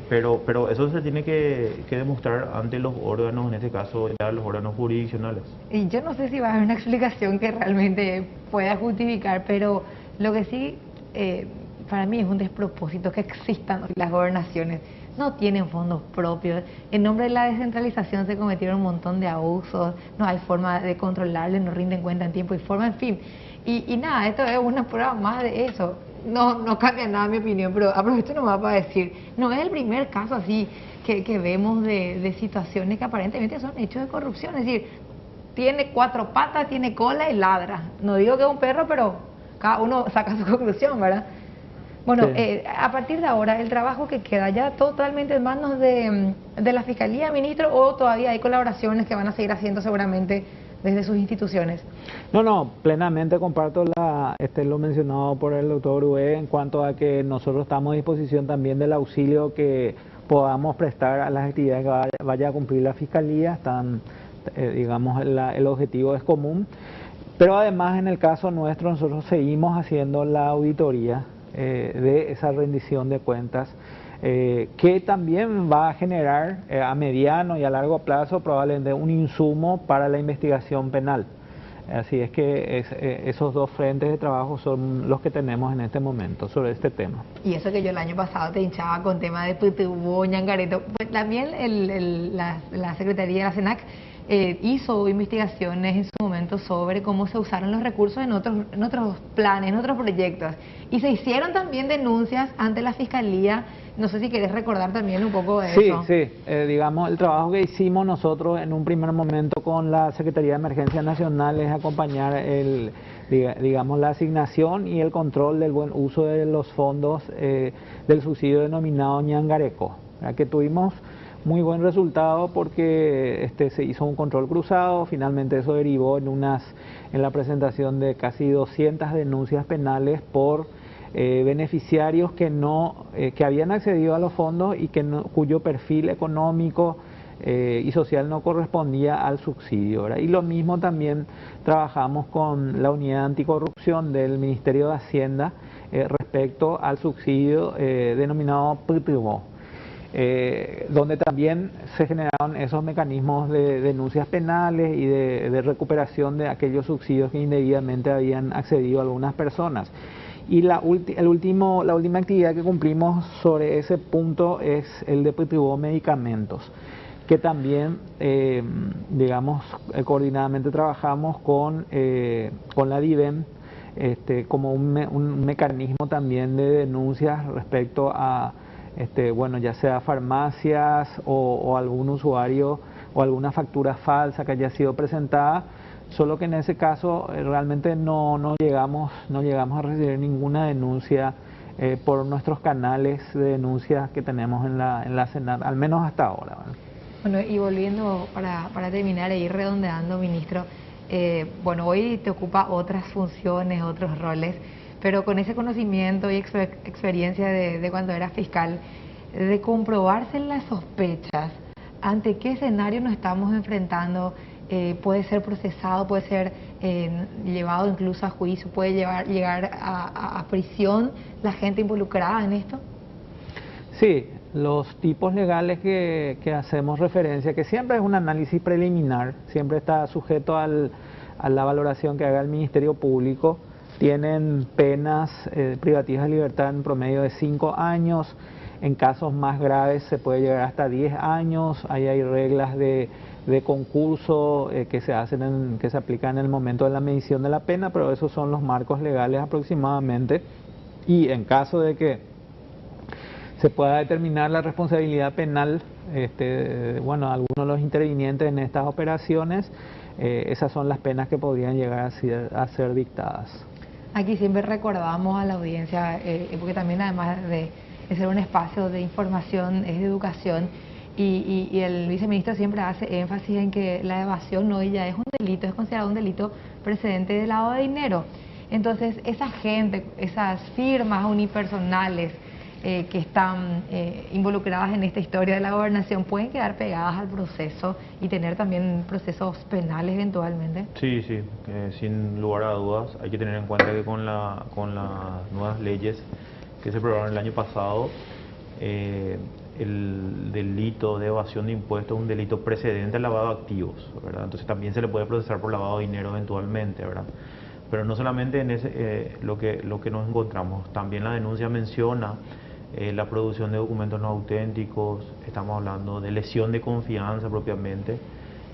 pero eso se tiene que demostrar ante los órganos, en este caso ya los órganos jurisdiccionales. Y yo no sé si va a haber una explicación que realmente pueda justificar, pero lo que sí para mí es un despropósito que existan las gobernaciones. No tienen fondos propios. En nombre de la descentralización se cometieron un montón de abusos, no hay forma de controlarles, no rinden cuenta en tiempo y forma, en fin. Y nada, esto es una prueba más de eso. No cambia nada mi opinión, pero aprovecho nomás para decir, no es el primer caso así que vemos de situaciones que aparentemente son hechos de corrupción. Es decir, tiene 4 patas, tiene cola y ladra. No digo que es un perro, pero cada uno saca su conclusión, ¿verdad? Bueno, sí. A partir de ahora, el trabajo que queda ya totalmente en manos de la Fiscalía, ministro, o todavía hay colaboraciones que van a seguir haciendo seguramente desde sus instituciones. No, plenamente comparto lo mencionado por el doctor Ué en cuanto a que nosotros estamos a disposición también del auxilio que podamos prestar a las actividades que vaya a cumplir la Fiscalía. Digamos, el objetivo es común, pero además en el caso nuestro nosotros seguimos haciendo la auditoría de esa rendición de cuentas que también va a generar a mediano y a largo plazo probablemente un insumo para la investigación penal. Así es que esos dos frentes de trabajo son los que tenemos en este momento sobre este tema. Y eso que yo el año pasado te hinchaba con tema de Pitubó, Ñangareto, pues también la Secretaría de la SENAC hizo investigaciones en su momento sobre cómo se usaron los recursos en otros planes, en otros proyectos. Y se hicieron también denuncias ante la Fiscalía. No sé si querés recordar también un poco de eso. Sí, digamos, el trabajo que hicimos nosotros en un primer momento con la Secretaría de Emergencias Nacionales es acompañar digamos, la asignación y el control del buen uso de los fondos del subsidio denominado Ñangareco, que tuvimos muy buen resultado porque se hizo un control cruzado. Finalmente eso derivó en la presentación de casi 200 denuncias penales por beneficiarios que habían accedido a los fondos y cuyo perfil económico y social no correspondía al subsidio, ¿verdad? Y lo mismo también trabajamos con la unidad anticorrupción del Ministerio de Hacienda respecto al subsidio denominado Pitubó, donde también se generaron esos mecanismos de denuncias penales y de recuperación de aquellos subsidios que indebidamente habían accedido a algunas personas. Y la última actividad que cumplimos sobre ese punto es el de Pitubó Medicamentos, que también, digamos, coordinadamente trabajamos con la DIVEN como un mecanismo también de denuncias respecto a bueno, ya sea farmacias o algún usuario o alguna factura falsa que haya sido presentada, solo que en ese caso realmente no llegamos a recibir ninguna denuncia por nuestros canales de denuncias que tenemos en la SENAC, al menos hasta ahora, ¿verdad? Bueno, y volviendo para terminar e ir redondeando, ministro, bueno, hoy te ocupa otras funciones, otros roles, pero con ese conocimiento y experiencia de cuando eras fiscal, de comprobarse las sospechas, ¿ante qué escenario nos estamos enfrentando? Puede ser procesado, puede ser llevado incluso a juicio, puede llegar a prisión la gente involucrada en esto. Sí, los tipos legales que hacemos referencia, que siempre es un análisis preliminar, siempre está sujeto a la valoración que haga el Ministerio Público, tienen penas privativas de libertad en promedio de 5 años, en casos más graves se puede llegar hasta 10 años, ahí hay reglas de concurso que se aplican en el momento de la medición de la pena, pero esos son los marcos legales aproximadamente. Y en caso de que se pueda determinar la responsabilidad penal, bueno, algunos de los intervinientes en estas operaciones, esas son las penas que podrían llegar a ser dictadas. Aquí siempre recordamos a la audiencia, porque también además de ser un espacio de información, es de educación, y el viceministro siempre hace énfasis en que la evasión hoy ya es un delito, es considerado un delito precedente de lavado de dinero. Entonces, esa gente, esas firmas unipersonales que están involucradas en esta historia de la gobernación, ¿pueden quedar pegadas al proceso y tener también procesos penales eventualmente? Sí, sin lugar a dudas. Hay que tener en cuenta que con las nuevas leyes que se aprobaron el año pasado, el delito de evasión de impuestos es un delito precedente al lavado de activos, ¿verdad? Entonces también se le puede procesar por lavado de dinero eventualmente, ¿verdad? Pero no solamente en lo que nos encontramos, también la denuncia menciona la producción de documentos no auténticos, estamos hablando de lesión de confianza propiamente,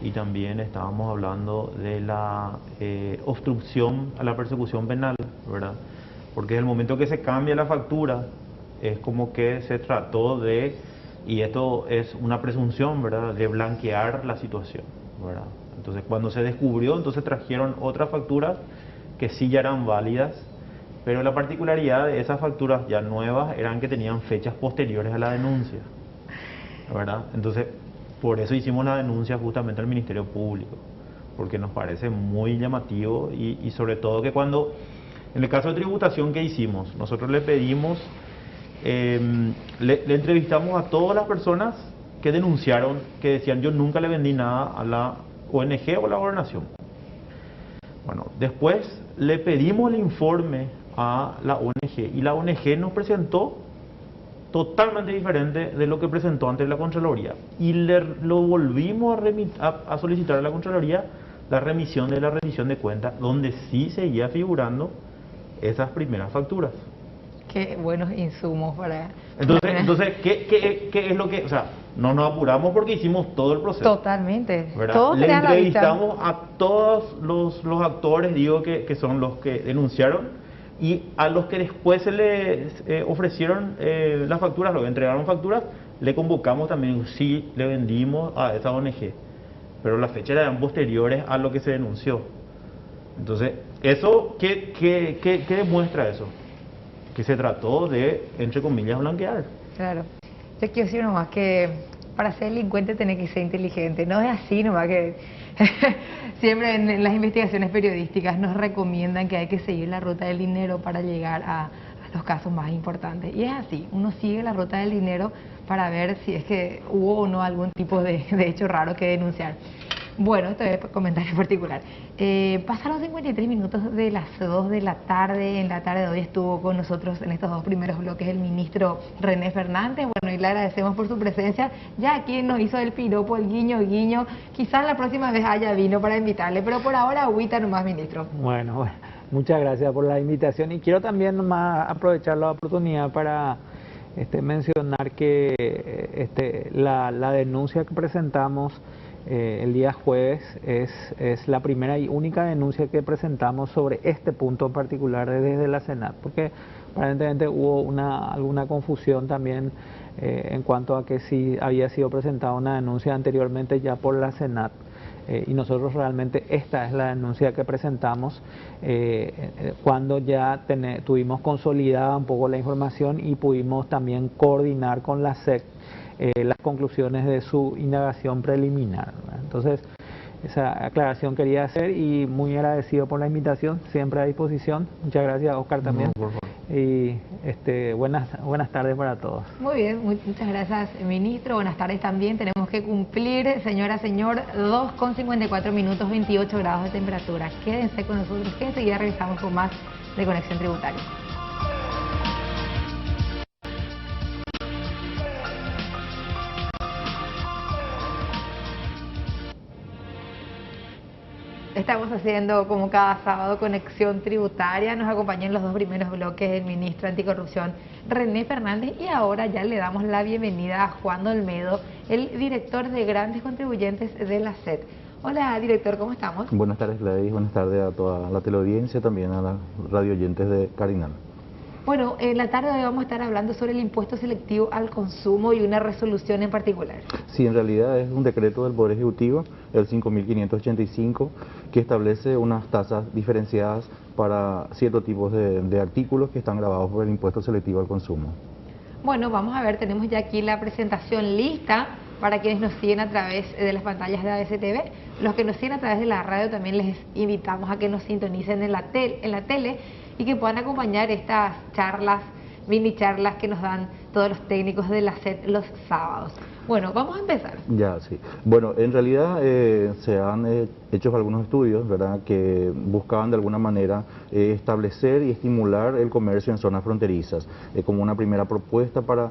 y también estábamos hablando de la obstrucción a la persecución penal, ¿verdad? Porque en el momento que se cambia la factura, es como que se trató de, y esto es una presunción, ¿verdad?, de blanquear la situación, ¿verdad? Entonces cuando se descubrió, entonces trajeron otras facturas que sí ya eran válidas, pero la particularidad de esas facturas ya nuevas eran que tenían fechas posteriores a la denuncia, ¿verdad? Entonces, por eso hicimos la denuncia justamente al Ministerio Público, porque nos parece muy llamativo y sobre todo que cuando, en el caso de tributación que hicimos, nosotros le pedimos, le entrevistamos a todas las personas que denunciaron, que decían yo nunca le vendí nada a la ONG o a la gobernación. Bueno, después le pedimos el informe a la ONG y la ONG nos presentó totalmente diferente de lo que presentó ante la Contraloría. Y lo volvimos a solicitar a la Contraloría la remisión de la rendición de cuentas, donde sí seguía figurando esas primeras facturas. Qué buenos insumos para... Entonces ¿qué es lo que...? O sea, no nos apuramos porque hicimos todo el proceso. Totalmente. ¿Verdad? Le entrevistamos a todos los actores, digo, que son los que denunciaron, y a los que después se les ofrecieron las facturas, los que entregaron facturas, le convocamos también, sí, le vendimos a esa ONG. Pero las fechas eran posteriores a lo que se denunció. Entonces, ¿eso qué demuestra eso? Que se trató de, entre comillas, blanquear. Claro. Yo quiero decir nomás que para ser delincuente tenés que ser inteligente. No es así nomás que siempre en las investigaciones periodísticas nos recomiendan que hay que seguir la ruta del dinero para llegar a los casos más importantes. Y es así, uno sigue la ruta del dinero para ver si es que hubo o no algún tipo de hecho raro que denunciar. Bueno, esto es comentario particular. Pasaron 53 minutos de las 2 de la tarde. En la tarde de hoy estuvo con nosotros en estos dos primeros bloques el ministro René Fernández. Bueno, y le agradecemos por su presencia. Ya aquí nos hizo el piropo, el guiño, guiño. Quizás la próxima vez haya vino para invitarle, pero por ahora agüita nomás, ministro. Bueno, muchas gracias por la invitación. Y quiero también nomás aprovechar la oportunidad para mencionar que la denuncia que presentamos el día jueves es la primera y única denuncia que presentamos sobre este punto en particular desde la Senat, porque aparentemente hubo alguna confusión también en cuanto a que si había sido presentada una denuncia anteriormente ya por la Senat. Y nosotros realmente esta es la denuncia que presentamos cuando ya tuvimos consolidada un poco la información y pudimos también coordinar con la SEC las conclusiones de su indagación preliminar, ¿verdad? Entonces, esa aclaración quería hacer y muy agradecido por la invitación, siempre a disposición. Muchas gracias, Oscar, también. No, por favor. Y buenas tardes para todos. Muy bien, muchas gracias, ministro. Buenas tardes también. Tenemos que cumplir, señora, señor, 2:54 minutos, 28 grados de temperatura. Quédense con nosotros, que enseguida regresamos con más de Conexión Tributaria. Estamos haciendo como cada sábado Conexión Tributaria. Nos acompaña en los dos primeros bloques el ministro anticorrupción René Fernández y ahora ya le damos la bienvenida a Juan Olmedo, el director de grandes contribuyentes de la SED. Hola, director, ¿cómo estamos? Buenas tardes, Gladys. Buenas tardes a toda la teleaudiencia, también a los radio oyentes de Carinal. Bueno, en la tarde de hoy vamos a estar hablando sobre el impuesto selectivo al consumo y una resolución en particular. Sí, en realidad es un decreto del Poder Ejecutivo, el 5.585, que establece unas tasas diferenciadas para ciertos tipos de artículos que están gravados por el impuesto selectivo al consumo. Bueno, vamos a ver, tenemos ya aquí la presentación lista para quienes nos siguen a través de las pantallas de ABC TV. Los que nos siguen a través de la radio también les invitamos a que nos sintonicen en la tele y que puedan acompañar estas charlas, mini charlas que nos dan todos los técnicos de la SED los sábados. Bueno, vamos a empezar. Ya, sí. Bueno, en realidad se han hecho algunos estudios, ¿verdad?, que buscaban de alguna manera establecer y estimular el comercio en zonas fronterizas, como una primera propuesta para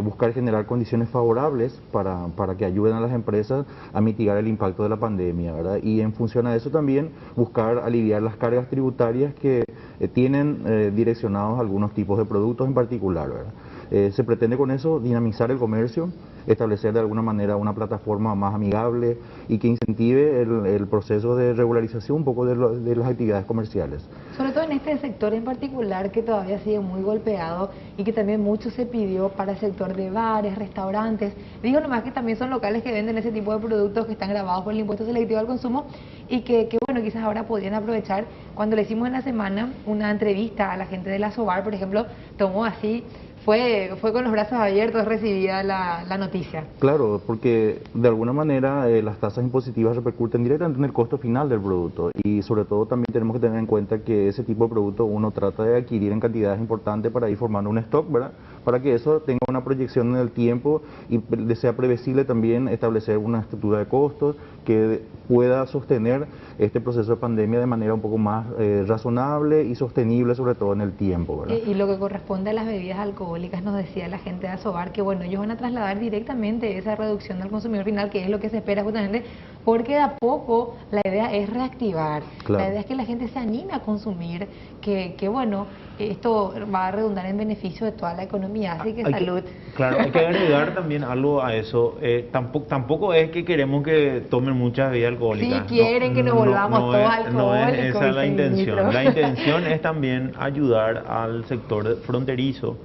buscar generar condiciones favorables para que ayuden a las empresas a mitigar el impacto de la pandemia, ¿verdad? Y en función a eso también buscar aliviar las cargas tributarias que tienen direccionados a algunos tipos de productos en particular, ¿verdad? Se pretende con eso dinamizar el comercio, establecer de alguna manera una plataforma más amigable y que incentive el proceso de regularización un poco de las actividades comerciales. Sobre todo en este sector en particular que todavía sigue muy golpeado y que también mucho se pidió para el sector de bares, restaurantes. Digo nomás que también son locales que venden ese tipo de productos que están gravados por el impuesto selectivo al consumo y que bueno, quizás ahora podrían aprovechar. Cuando le hicimos en la semana una entrevista a la gente de la Sobar, por ejemplo, tomó así... Fue con los brazos abiertos recibida la noticia. Claro, porque de alguna manera las tasas impositivas repercuten directamente en el costo final del producto y sobre todo también tenemos que tener en cuenta que ese tipo de producto uno trata de adquirir en cantidades importantes para ir formando un stock, ¿verdad?, para que eso tenga una proyección en el tiempo y sea previsible también establecer una estructura de costos que pueda sostener este proceso de pandemia de manera un poco más razonable y sostenible, sobre todo en el tiempo, ¿verdad? Y lo que corresponde a las bebidas alcohólicas, nos decía la gente de Asobar que bueno, ellos van a trasladar directamente esa reducción al consumidor final, que es lo que se espera justamente, porque de a poco la idea es reactivar, Claro. la idea es que la gente se anime a consumir, que bueno, esto va a redundar en beneficio de toda la economía, así que salud. Claro, hay que agregar también algo a eso. Tampoco es que queremos que tomen muchas bebidas alcohólicas. Sí, quieren que nos volvamos todos alcohólicos. No es esa la sin intención. litro. La intención es también ayudar al sector fronterizo,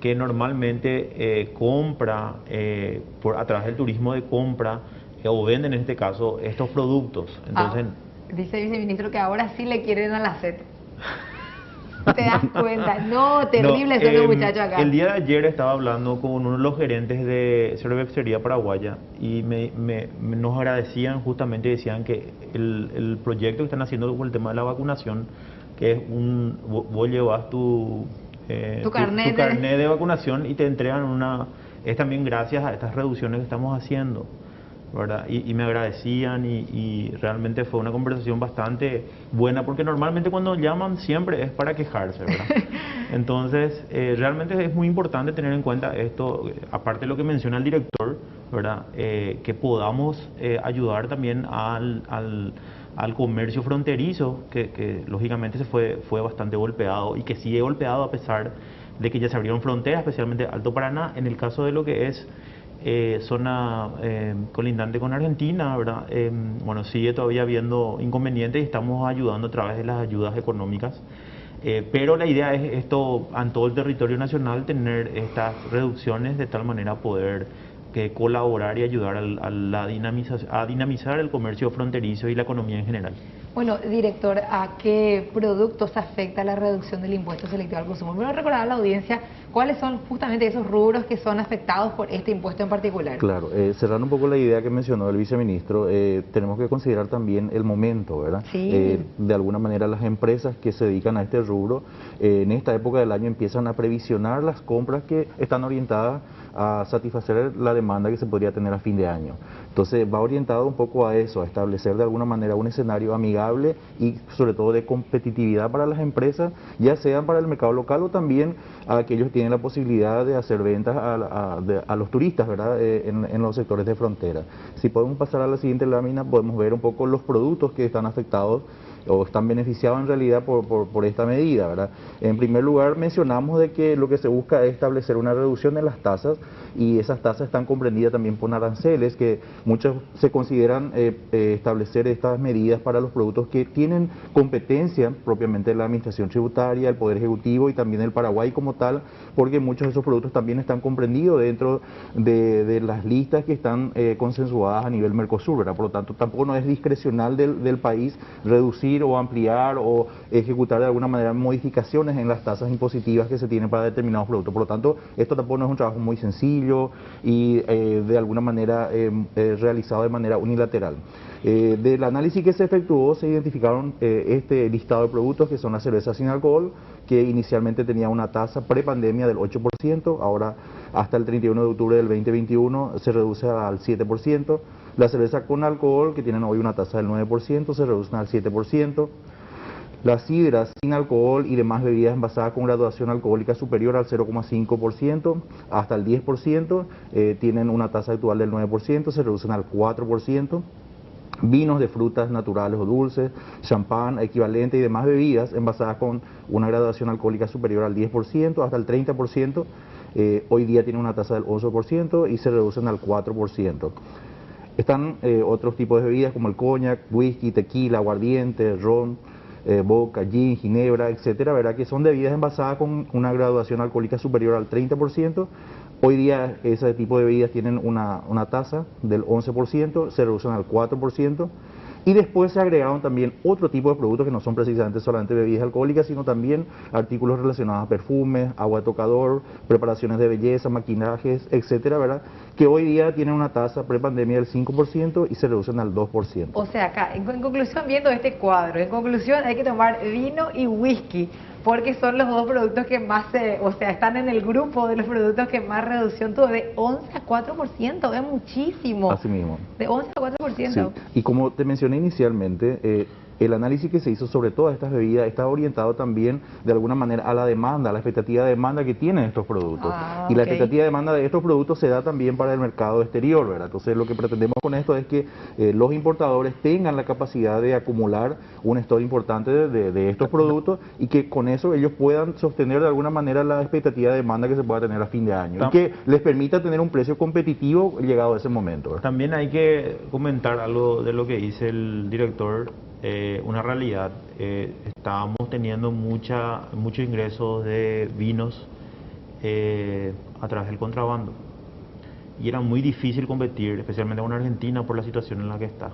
que normalmente compra a través del turismo de compra o venden en este caso estos productos. Entonces, dice el viceministro que ahora sí le quieren a la SED. ¿Te das cuenta? No, terrible son los muchachos acá. El día de ayer estaba hablando con uno de los gerentes de Cervecería Paraguaya y nos agradecían, justamente decían que el proyecto que están haciendo con el tema de la vacunación, que es vos llevas tu carnet de vacunación y te entregan es también gracias a estas reducciones que estamos haciendo, ¿verdad? Y me agradecían y realmente fue una conversación bastante buena, porque normalmente cuando llaman siempre es para quejarse, ¿verdad? Entonces, realmente es muy importante tener en cuenta esto, aparte de lo que menciona el director, ¿verdad? Que podamos ayudar también al comercio fronterizo, que lógicamente fue bastante golpeado y que sigue golpeado a pesar de que ya se abrieron fronteras, especialmente Alto Paraná, en el caso de lo que es zona colindante con Argentina, ¿verdad? Bueno, sigue todavía habiendo inconvenientes y estamos ayudando a través de las ayudas económicas, pero la idea es esto, en todo el territorio nacional, tener estas reducciones de tal manera poder colaborar y ayudar a dinamizar el comercio fronterizo y la economía en general. Bueno, director, ¿a qué productos afecta la reducción del impuesto selectivo al consumo? Bueno, recordar a la audiencia cuáles son justamente esos rubros que son afectados por este impuesto en particular. Claro, cerrando un poco la idea que mencionó el viceministro, tenemos que considerar también el momento, ¿verdad? Sí. De alguna manera las empresas que se dedican a este rubro, en esta época del año empiezan a previsionar las compras que están orientadas a satisfacer la demanda que se podría tener a fin de año. Entonces va orientado un poco a eso, a establecer de alguna manera un escenario amigable y sobre todo de competitividad para las empresas, ya sean para el mercado local o también a aquellos que tienen la posibilidad de hacer ventas a los turistas, ¿verdad? En los sectores de frontera. Si podemos pasar a la siguiente lámina, podemos ver un poco los productos que están afectados o están beneficiados en realidad por esta medida, ¿verdad? En primer lugar, mencionamos de que lo que se busca es establecer una reducción en las tasas, y esas tasas están comprendidas también por aranceles, que muchos se consideran establecer estas medidas para los productos que tienen competencia propiamente de la Administración Tributaria, el Poder Ejecutivo y también el Paraguay como tal, porque muchos de esos productos también están comprendidos dentro de las listas que están consensuadas a nivel Mercosur, ¿verdad? Por lo tanto, tampoco no es discrecional del país reducir o ampliar o ejecutar de alguna manera modificaciones en las tasas impositivas que se tienen para determinados productos. Por lo tanto, esto tampoco no es un trabajo muy sencillo y de alguna manera realizado de manera unilateral. Del análisis que se efectuó se identificaron este listado de productos que son la cerveza sin alcohol, que inicialmente tenía una tasa prepandemia del 8%, ahora hasta el 31 de octubre del 2021 se reduce al 7%. La cerveza con alcohol, que tienen hoy una tasa del 9%, se reducen al 7%. Las sidras sin alcohol y demás bebidas envasadas con graduación alcohólica superior al 0,5% hasta el 10%, tienen una tasa actual del 9%, se reducen al 4%. Vinos de frutas naturales o dulces, champán, equivalente y demás bebidas envasadas con una graduación alcohólica superior al 10% hasta el 30%, hoy día tienen una tasa del 11% y se reducen al 4%. Están otros tipos de bebidas como el cognac, whisky, tequila, aguardiente, ron, vodka, gin, ginebra, etcétera, ¿verdad? Que son bebidas envasadas con una graduación alcohólica superior al 30%. Hoy día ese tipo de bebidas tienen una tasa del 11%, se reducen al 4%. Y después se agregaron también otro tipo de productos que no son precisamente solamente bebidas alcohólicas, sino también artículos relacionados a perfumes, agua de tocador, preparaciones de belleza, maquillajes, etcétera, ¿verdad? Que hoy día tienen una tasa prepandemia del 5% y se reducen al 2%. O sea, acá, en conclusión, viendo este cuadro, en conclusión hay que tomar vino y whisky, porque son los dos productos que más están en el grupo de los productos que más reducción tuvo, de 11 a 4%, es muchísimo. Así mismo. De 11 a 4%. Sí. Y como te mencioné inicialmente, el análisis que se hizo sobre todas estas bebidas está orientado también de alguna manera a la demanda, a la expectativa de demanda que tienen estos productos. Y la expectativa de demanda de estos productos se da también para el mercado exterior, ¿verdad? Entonces lo que pretendemos con esto es que los importadores tengan la capacidad de acumular un stock importante de estos productos y que con eso ellos puedan sostener de alguna manera la expectativa de demanda que se pueda tener a fin de año y que les permita tener un precio competitivo llegado a ese momento, ¿verdad? También hay que comentar algo de lo que dice el director. Una realidad, estábamos teniendo muchos ingresos de vinos a través del contrabando y era muy difícil competir, especialmente con Argentina por la situación en la que está.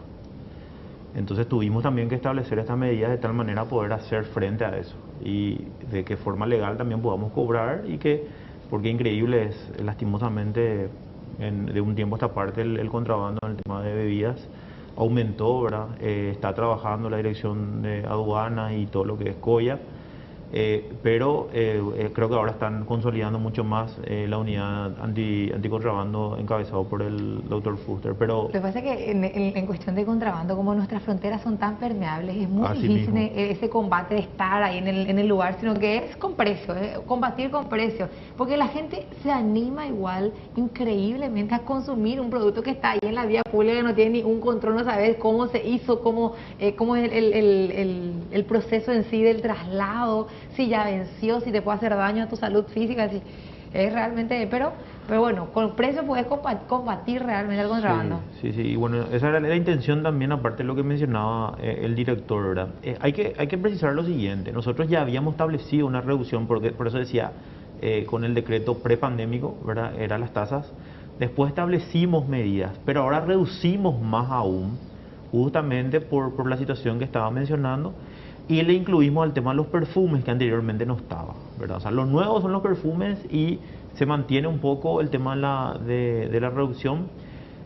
Entonces tuvimos también que establecer estas medidas de tal manera poder hacer frente a eso y de qué forma legal también podamos cobrar y que, porque increíble es lastimosamente de un tiempo a esta parte el contrabando en el tema de bebidas aumentó, ¿verdad? Está trabajando la dirección de aduanas y todo lo que es COIA, pero creo que ahora están consolidando mucho más la unidad anticontrabando encabezado por el doctor Fuster. Pero lo que pasa es que en cuestión de contrabando, como nuestras fronteras son tan permeables, es muy difícil ese combate de estar ahí en el lugar, sino que es con precio, combatir con precio, porque la gente se anima igual increíblemente a consumir un producto que está ahí en la vía pública, que no tiene ningún control, no sabes cómo se hizo, cómo es el proceso en sí del traslado, si ya venció, si te puede hacer daño a tu salud física, si es realmente, pero bueno, con precio puedes combatir realmente el contrabando. Sí, y bueno, esa era la intención también, aparte de lo que mencionaba el director, ¿verdad? Hay que precisar lo siguiente, nosotros ya habíamos establecido una reducción, por eso decía, con el decreto prepandémico, ¿verdad? Eran las tasas, después establecimos medidas, pero ahora reducimos más aún, justamente por la situación que estaba mencionando. Y le incluimos al tema de los perfumes que anteriormente no estaba, ¿verdad? O sea, los nuevos son los perfumes y se mantiene un poco el tema de la reducción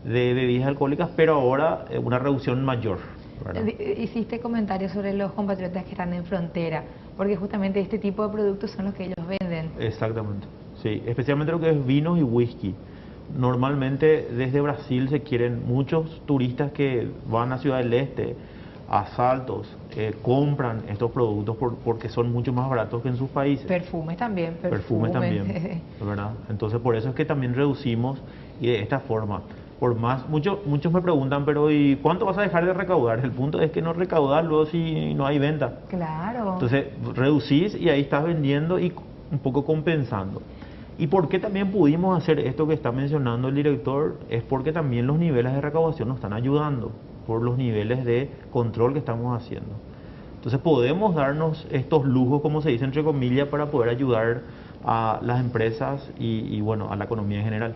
de bebidas alcohólicas, pero ahora una reducción mayor, ¿verdad? Hiciste comentarios sobre los compatriotas que están en frontera, porque justamente este tipo de productos son los que ellos venden. Exactamente, sí, especialmente lo que es vinos y whisky. Normalmente desde Brasil se quieren muchos turistas que van a Ciudad del Este, a Saltos, compran estos productos porque son mucho más baratos que en sus países. Perfumes también. Perfumes también, ¿verdad? Entonces por eso es que también reducimos y de esta forma. Por más, muchos me preguntan, pero ¿y cuánto vas a dejar de recaudar? El punto es que no recaudar luego si no hay venta. Claro. Entonces reducís y ahí estás vendiendo y un poco compensando. ¿Y por qué también pudimos hacer esto que está mencionando el director? Es porque también los niveles de recaudación nos están ayudando por los niveles de control que estamos haciendo. Entonces podemos darnos estos lujos, como se dice entre comillas, para poder ayudar a las empresas y bueno, a la economía en general.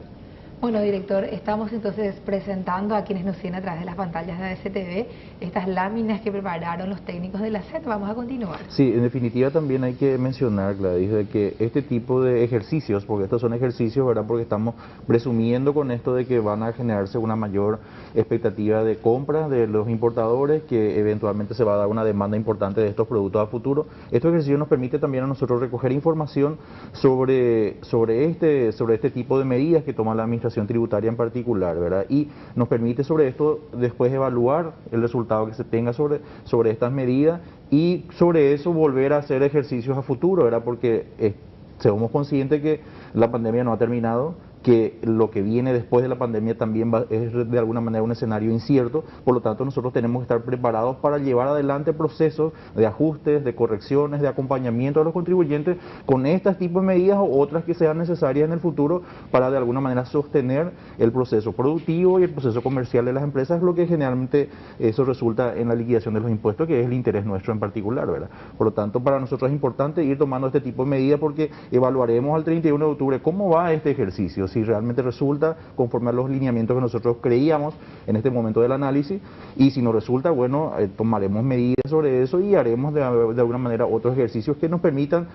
Bueno, director, estamos entonces presentando a quienes nos siguen a través de las pantallas de ADC-TV estas láminas que prepararon los técnicos de la SET. Vamos a continuar. Sí, en definitiva también hay que mencionar, Gladys, de que este tipo de ejercicios, porque estos son ejercicios, ¿verdad? Porque estamos presumiendo con esto de que van a generarse una mayor expectativa de compra de los importadores, que eventualmente se va a dar una demanda importante de estos productos a futuro. Estos ejercicios nos permite también a nosotros recoger información sobre este tipo de medidas que toma la administración tributaria en particular, ¿verdad? Y nos permite sobre esto después evaluar el resultado que se tenga sobre estas medidas y sobre eso volver a hacer ejercicios a futuro, ¿verdad? Porque somos conscientes que la pandemia no ha terminado, que lo que viene después de la pandemia también es de alguna manera un escenario incierto, por lo tanto nosotros tenemos que estar preparados para llevar adelante procesos de ajustes, de correcciones, de acompañamiento a los contribuyentes con estos tipos de medidas o otras que sean necesarias en el futuro para de alguna manera sostener el proceso productivo y el proceso comercial de las empresas, lo que generalmente eso resulta en la liquidación de los impuestos, que es el interés nuestro en particular, ¿verdad? Por lo tanto, para nosotros es importante ir tomando este tipo de medidas porque evaluaremos al 31 de octubre cómo va este ejercicio, si realmente resulta conforme a los lineamientos que nosotros creíamos en este momento del análisis, y si no resulta, bueno, tomaremos medidas sobre eso y haremos de alguna manera otros ejercicios que nos permitan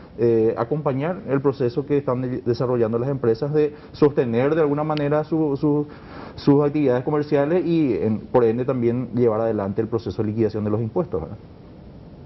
acompañar el proceso que están desarrollando las empresas de sostener de alguna manera sus actividades comerciales y por ende también llevar adelante el proceso de liquidación de los impuestos, ¿verdad?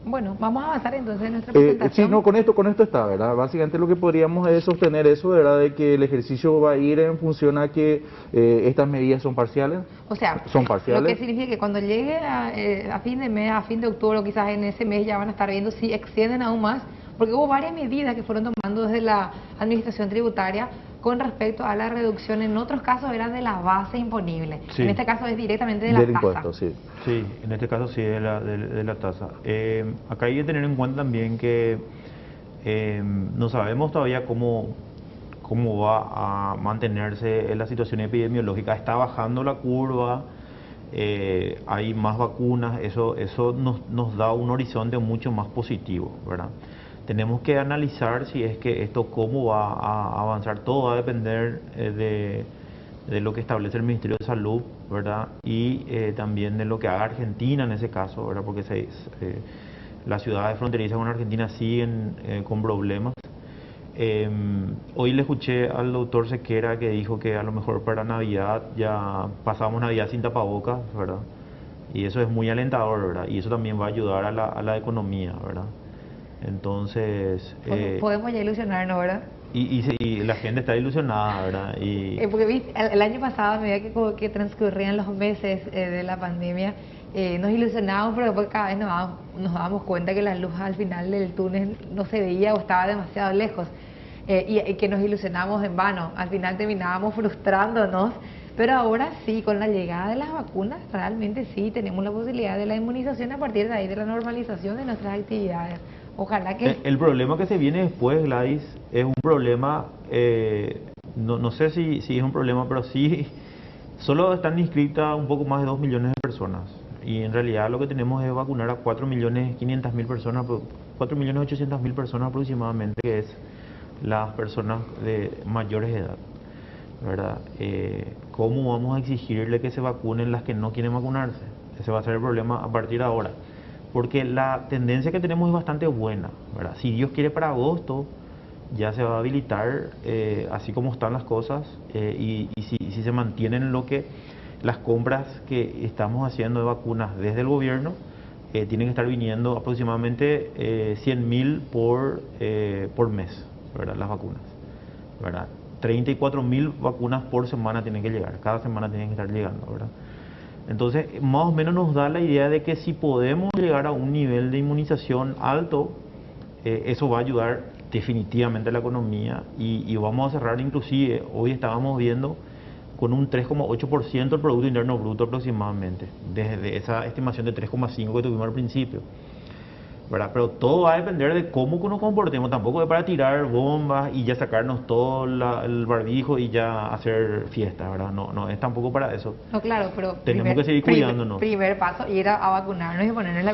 Bueno, vamos a avanzar entonces en nuestra presentación. Sí, no, con esto está, ¿verdad? Básicamente lo que podríamos es sostener eso, ¿verdad? De que el ejercicio va a ir en función a que estas medidas son parciales. O sea, son parciales. Lo que significa que cuando llegue a fin de mes, a fin de octubre, o quizás en ese mes ya van a estar viendo si extienden aún más, porque hubo varias medidas que fueron tomando desde la administración tributaria con respecto a la reducción. En otros casos era de la base imponible, sí. En este caso es directamente de la del tasa. impuesto, sí. Sí, en este caso sí, de la tasa. Acá hay que tener en cuenta también que no sabemos todavía cómo va a mantenerse la situación epidemiológica. Está bajando la curva, hay más vacunas, eso nos da un horizonte mucho más positivo, ¿verdad? Tenemos que analizar si es que esto cómo va a avanzar. Todo va a depender de lo que establece el Ministerio de Salud, ¿verdad? Y también de lo que haga Argentina en ese caso, ¿verdad? Porque las ciudades fronterizas con Argentina siguen con problemas. Hoy le escuché al doctor Sequera que dijo que a lo mejor para Navidad ya pasamos Navidad sin tapabocas, ¿verdad? Y eso es muy alentador, ¿verdad? Y eso también va a ayudar a la economía, ¿verdad? Entonces... podemos ya ilusionarnos, ¿verdad? Y la gente está ilusionada, ¿verdad? Porque ¿viste? El año pasado, a medida que transcurrían los meses de la pandemia, nos ilusionábamos, pero después cada vez nos dábamos cuenta que la luz al final del túnel no se veía o estaba demasiado lejos, y que nos ilusionamos en vano. Al final terminábamos frustrándonos, pero ahora sí, con la llegada de las vacunas, realmente sí tenemos la posibilidad de la inmunización a partir de ahí, de la normalización de nuestras actividades. Ojalá que... El problema que se viene después, Gladys, es un problema, no sé si es un problema, pero sí, solo están inscritas un poco más de 2 millones de personas. Y en realidad lo que tenemos es vacunar a 4.500.000 personas, 4.800.000 personas aproximadamente, que es las personas de mayores de edad, ¿verdad? ¿Cómo vamos a exigirle que se vacunen las que no quieren vacunarse? Ese va a ser el problema a partir de ahora. Porque la tendencia que tenemos es bastante buena, ¿verdad? Si Dios quiere, para agosto ya se va a habilitar, así como están las cosas, y si se mantienen las compras que estamos haciendo de vacunas desde el gobierno, tienen que estar viniendo aproximadamente 100.000 por mes, ¿verdad? Las vacunas, ¿verdad? 34.000 vacunas por semana tienen que llegar, cada semana tienen que estar llegando, ¿verdad? Entonces, más o menos nos da la idea de que si podemos llegar a un nivel de inmunización alto, eso va a ayudar definitivamente a la economía, y vamos a cerrar, inclusive, hoy estábamos viendo con un 3,8% del Producto Interno Bruto aproximadamente, desde esa estimación de 3,5 que tuvimos al principio, ¿verdad? Pero todo va a depender de cómo nos comportemos. Tampoco es para tirar bombas y ya sacarnos todo el barbijo y ya hacer fiesta, ¿verdad? No es tampoco para eso. No, claro, pero tenemos que seguir cuidándonos. Primer paso, ir a vacunarnos y ponernos la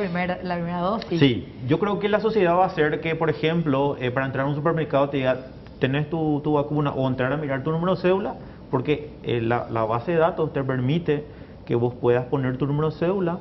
primera dosis. Sí, yo creo que la sociedad va a hacer que, por ejemplo, para entrar a un supermercado te diga, tenés tu vacuna, o entrar a mirar tu número de cédula, porque la base de datos te permite que vos puedas poner tu número de cédula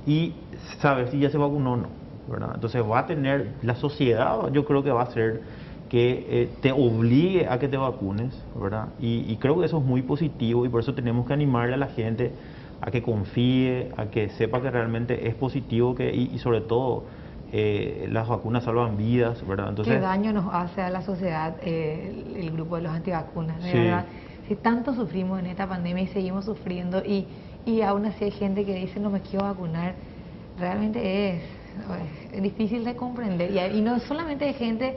y saber si ya se vacunó o no, ¿verdad? Entonces va a tener, la sociedad, yo creo que va a hacer que te obligue a que te vacunes, ¿verdad? Y creo que eso es muy positivo, y por eso tenemos que animarle a la gente a que confíe, a que sepa que realmente es positivo, y sobre todo las vacunas salvan vidas, ¿verdad? Entonces, ¿qué daño nos hace a la sociedad el grupo de los antivacunas? De verdad, si tanto sufrimos en esta pandemia y seguimos sufriendo, y aún así hay gente que dice no me quiero vacunar, realmente es difícil de comprender, y no solamente gente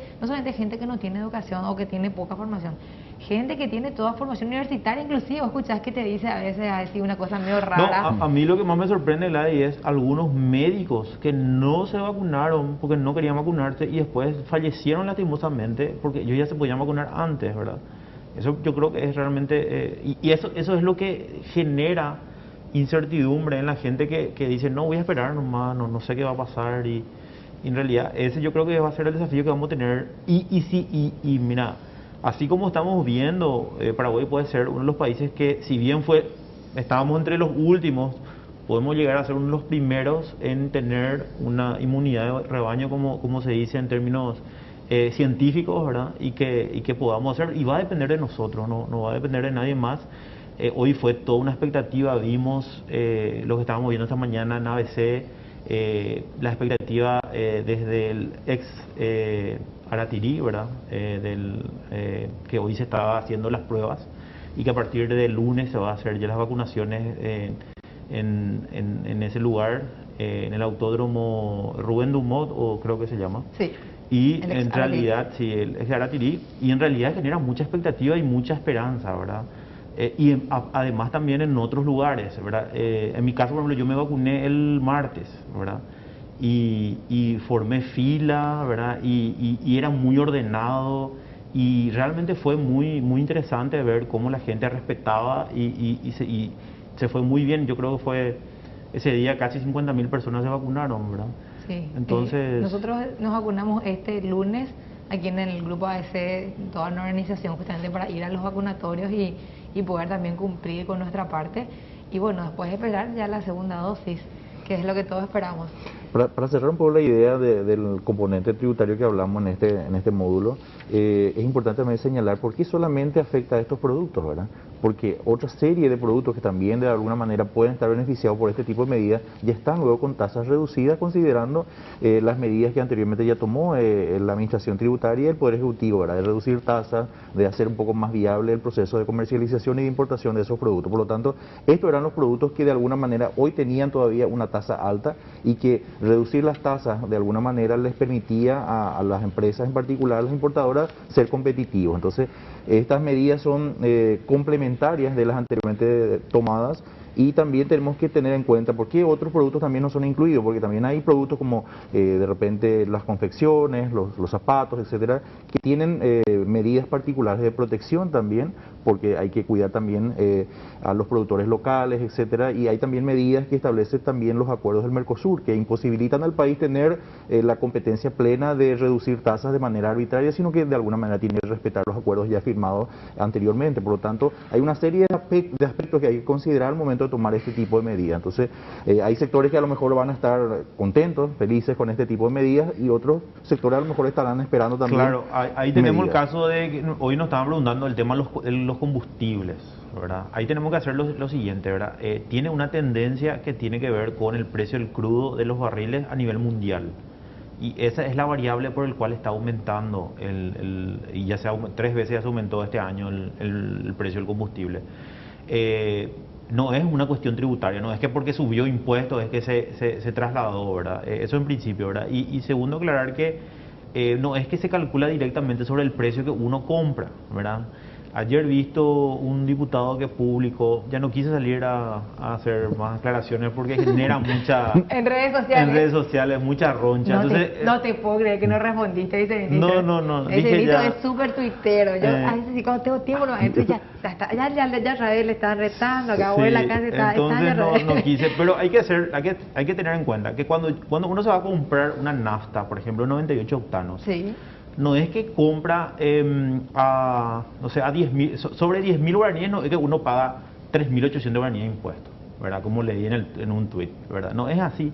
que no tiene educación o que tiene poca formación, gente que tiene toda formación universitaria, inclusive escuchás que te dice a veces así una cosa medio rara. No, a mí lo que más me sorprende, Gladys, es algunos médicos que no se vacunaron porque no querían vacunarse y después fallecieron lastimosamente porque ellos ya se podían vacunar antes, ¿verdad? Eso yo creo que es realmente, y eso es lo que genera incertidumbre en la gente que dice no, voy a esperar nomás, no sé qué va a pasar, y en realidad ese yo creo que va a ser el desafío que vamos a tener. Y mira, así como estamos viendo, Paraguay puede ser uno de los países que, si bien estábamos entre los últimos, podemos llegar a ser uno de los primeros en tener una inmunidad de rebaño, como se dice en términos científicos, ¿verdad? Y que podamos hacer, y va a depender de nosotros, no va a depender de nadie más. Hoy fue toda una expectativa, vimos lo que estábamos viendo esta mañana en ABC, La expectativa desde el ex Aratirí, ¿verdad? Que hoy se estaba haciendo las pruebas y que a partir del lunes se va a hacer ya las vacunaciones en ese lugar, en el autódromo Rubén Dumont, o creo que se llama. Sí. Y en realidad, sí, el ex Aratirí, y en realidad genera mucha expectativa y mucha esperanza, ¿verdad? Además también en otros lugares, ¿verdad? En mi caso, por ejemplo, yo me vacuné el martes, ¿verdad? Y formé fila, ¿verdad? Y era muy ordenado y realmente fue muy interesante ver cómo la gente respetaba y se fue muy bien. Yo creo que fue ese día casi 50.000 personas se vacunaron, ¿verdad? Sí. Entonces, nosotros nos vacunamos este lunes aquí en el grupo ADC, toda una organización justamente para ir a los vacunatorios y poder también cumplir con nuestra parte y bueno, después esperar ya la segunda dosis, que es lo que todos esperamos. Para cerrar un poco la idea del componente tributario que hablamos en este módulo, es importante también señalar por qué solamente afecta a estos productos, ¿verdad? Porque otra serie de productos que también de alguna manera pueden estar beneficiados por este tipo de medidas ya están luego con tasas reducidas, considerando las medidas que anteriormente ya tomó la Administración Tributaria y el Poder Ejecutivo, ¿verdad? De reducir tasas, de hacer un poco más viable el proceso de comercialización y de importación de esos productos. Por lo tanto, estos eran los productos que de alguna manera hoy tenían todavía una tasa alta y que reducir las tasas de alguna manera les permitía a las empresas, en particular a las importadoras, ser competitivos. Entonces, estas medidas son complementarias de las anteriormente tomadas y también tenemos que tener en cuenta por qué otros productos también no son incluidos, porque también hay productos como de repente las confecciones, los zapatos, etcétera, que tienen medidas particulares de protección también, porque hay que cuidar también a los productores locales, etcétera, y hay también medidas que establecen también los acuerdos del Mercosur, que imposibilitan al país tener la competencia plena de reducir tasas de manera arbitraria, sino que de alguna manera tiene que respetar los acuerdos ya firmados anteriormente. Por lo tanto, hay una serie de aspectos que hay que considerar al momento de tomar este tipo de medidas. Entonces, hay sectores que a lo mejor van a estar contentos, felices con este tipo de medidas, y otros sectores a lo mejor estarán esperando también. Claro, ahí tenemos medidas. el caso de que hoy nos estaban preguntando el tema de los combustibles, ¿verdad? Ahí tenemos que hacer lo siguiente, ¿verdad? Tiene una tendencia que tiene que ver con el precio del crudo de los barriles a nivel mundial. Y esa es la variable por el cual está aumentando y ya 3 veces ya se aumentó este año el precio del combustible. No es una cuestión tributaria, no es que porque subió impuestos es que se trasladó, ¿verdad? Eso en principio, ¿verdad? Y segundo, aclarar que no es que se calcula directamente sobre el precio que uno compra, ¿verdad? Ayer visto un diputado que publicó, ya no quise salir a hacer más aclaraciones porque genera mucha... En redes sociales. Mucha roncha. No te puedo creer que no respondiste, ¿viste? No. Ese Benito es súper tuitero. Yo a veces cuando tengo tiempo lo entro y ya Rafael le está retando, acabó de la casa, entonces no quise, pero hay que tener en cuenta que cuando uno se va a comprar una nafta, por ejemplo, 98 octanos, sí, no es que compra sobre 10.000 guaraníes, no es que uno paga 3.800 guaraníes de impuestos, ¿verdad? Como leí en un tuit, ¿verdad? No es así,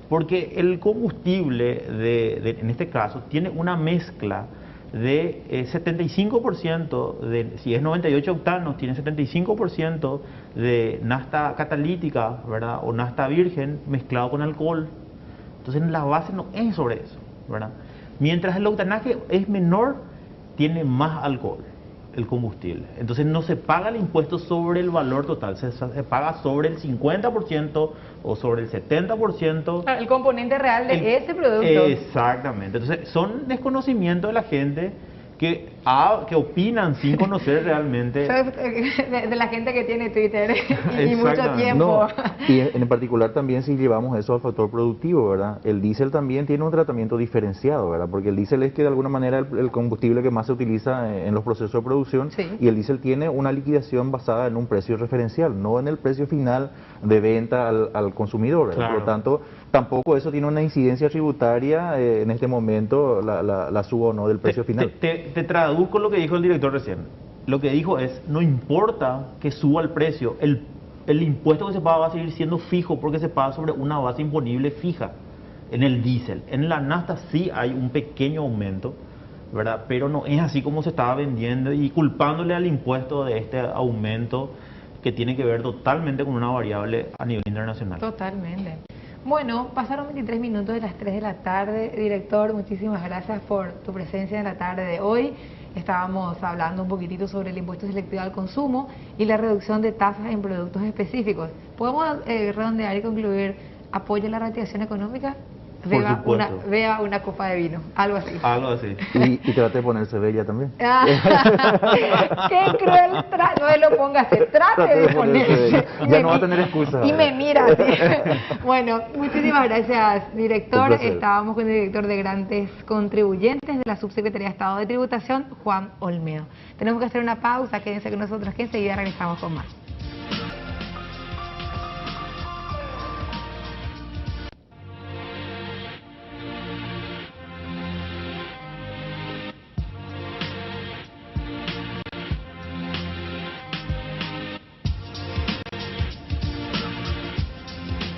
porque el combustible en este caso tiene una mezcla de 75% si es 98 octanos, tiene 75% de nafta catalítica, ¿verdad? O nafta virgen mezclado con alcohol. Entonces la base no es sobre eso, ¿verdad? Mientras el octanaje es menor, tiene más alcohol el combustible. Entonces no se paga el impuesto sobre el valor total, se paga sobre el 50% o sobre el 70%. El componente real de ese producto. Exactamente. Entonces son desconocimientos de la gente que opinan sin conocer realmente. De la gente que tiene Twitter y mucho tiempo. No, y en particular también si llevamos eso al factor productivo, ¿verdad? El diésel también tiene un tratamiento diferenciado, ¿verdad? Porque el diésel es que de alguna manera el combustible que más se utiliza en los procesos de producción, sí, y el diésel tiene una liquidación basada en un precio referencial, no en el precio final de venta al consumidor, ¿verdad? Claro. Por lo tanto, tampoco eso tiene una incidencia tributaria en este momento, la suba o no del precio final. Te traduzco lo que dijo el director recién. Lo que dijo es, no importa que suba el precio, el impuesto que se paga va a seguir siendo fijo porque se paga sobre una base imponible fija en el diésel. En la nafta sí hay un pequeño aumento, ¿verdad? Pero no es así como se estaba vendiendo y culpándole al impuesto de este aumento que tiene que ver totalmente con una variable a nivel internacional. Totalmente. Bueno, pasaron 23 minutos de las 3 de la tarde. Director, muchísimas gracias por tu presencia en la tarde de hoy. Estábamos hablando un poquitito sobre el impuesto selectivo al consumo y la reducción de tasas en productos específicos. ¿Podemos redondear y concluir, apoya la reactivación económica? Beba una copa de vino, algo así. Algo así. Y trate de ponerse bella también. Qué cruel, no me lo ponga así, trate de ponerse. Ya no va a tener excusa. Y me mira así. Bueno, muchísimas gracias, director. Estábamos con el director de grandes contribuyentes de la Subsecretaría de Estado de Tributación, Juan Olmedo. Tenemos que hacer una pausa, quédense con nosotros que enseguida regresamos con más.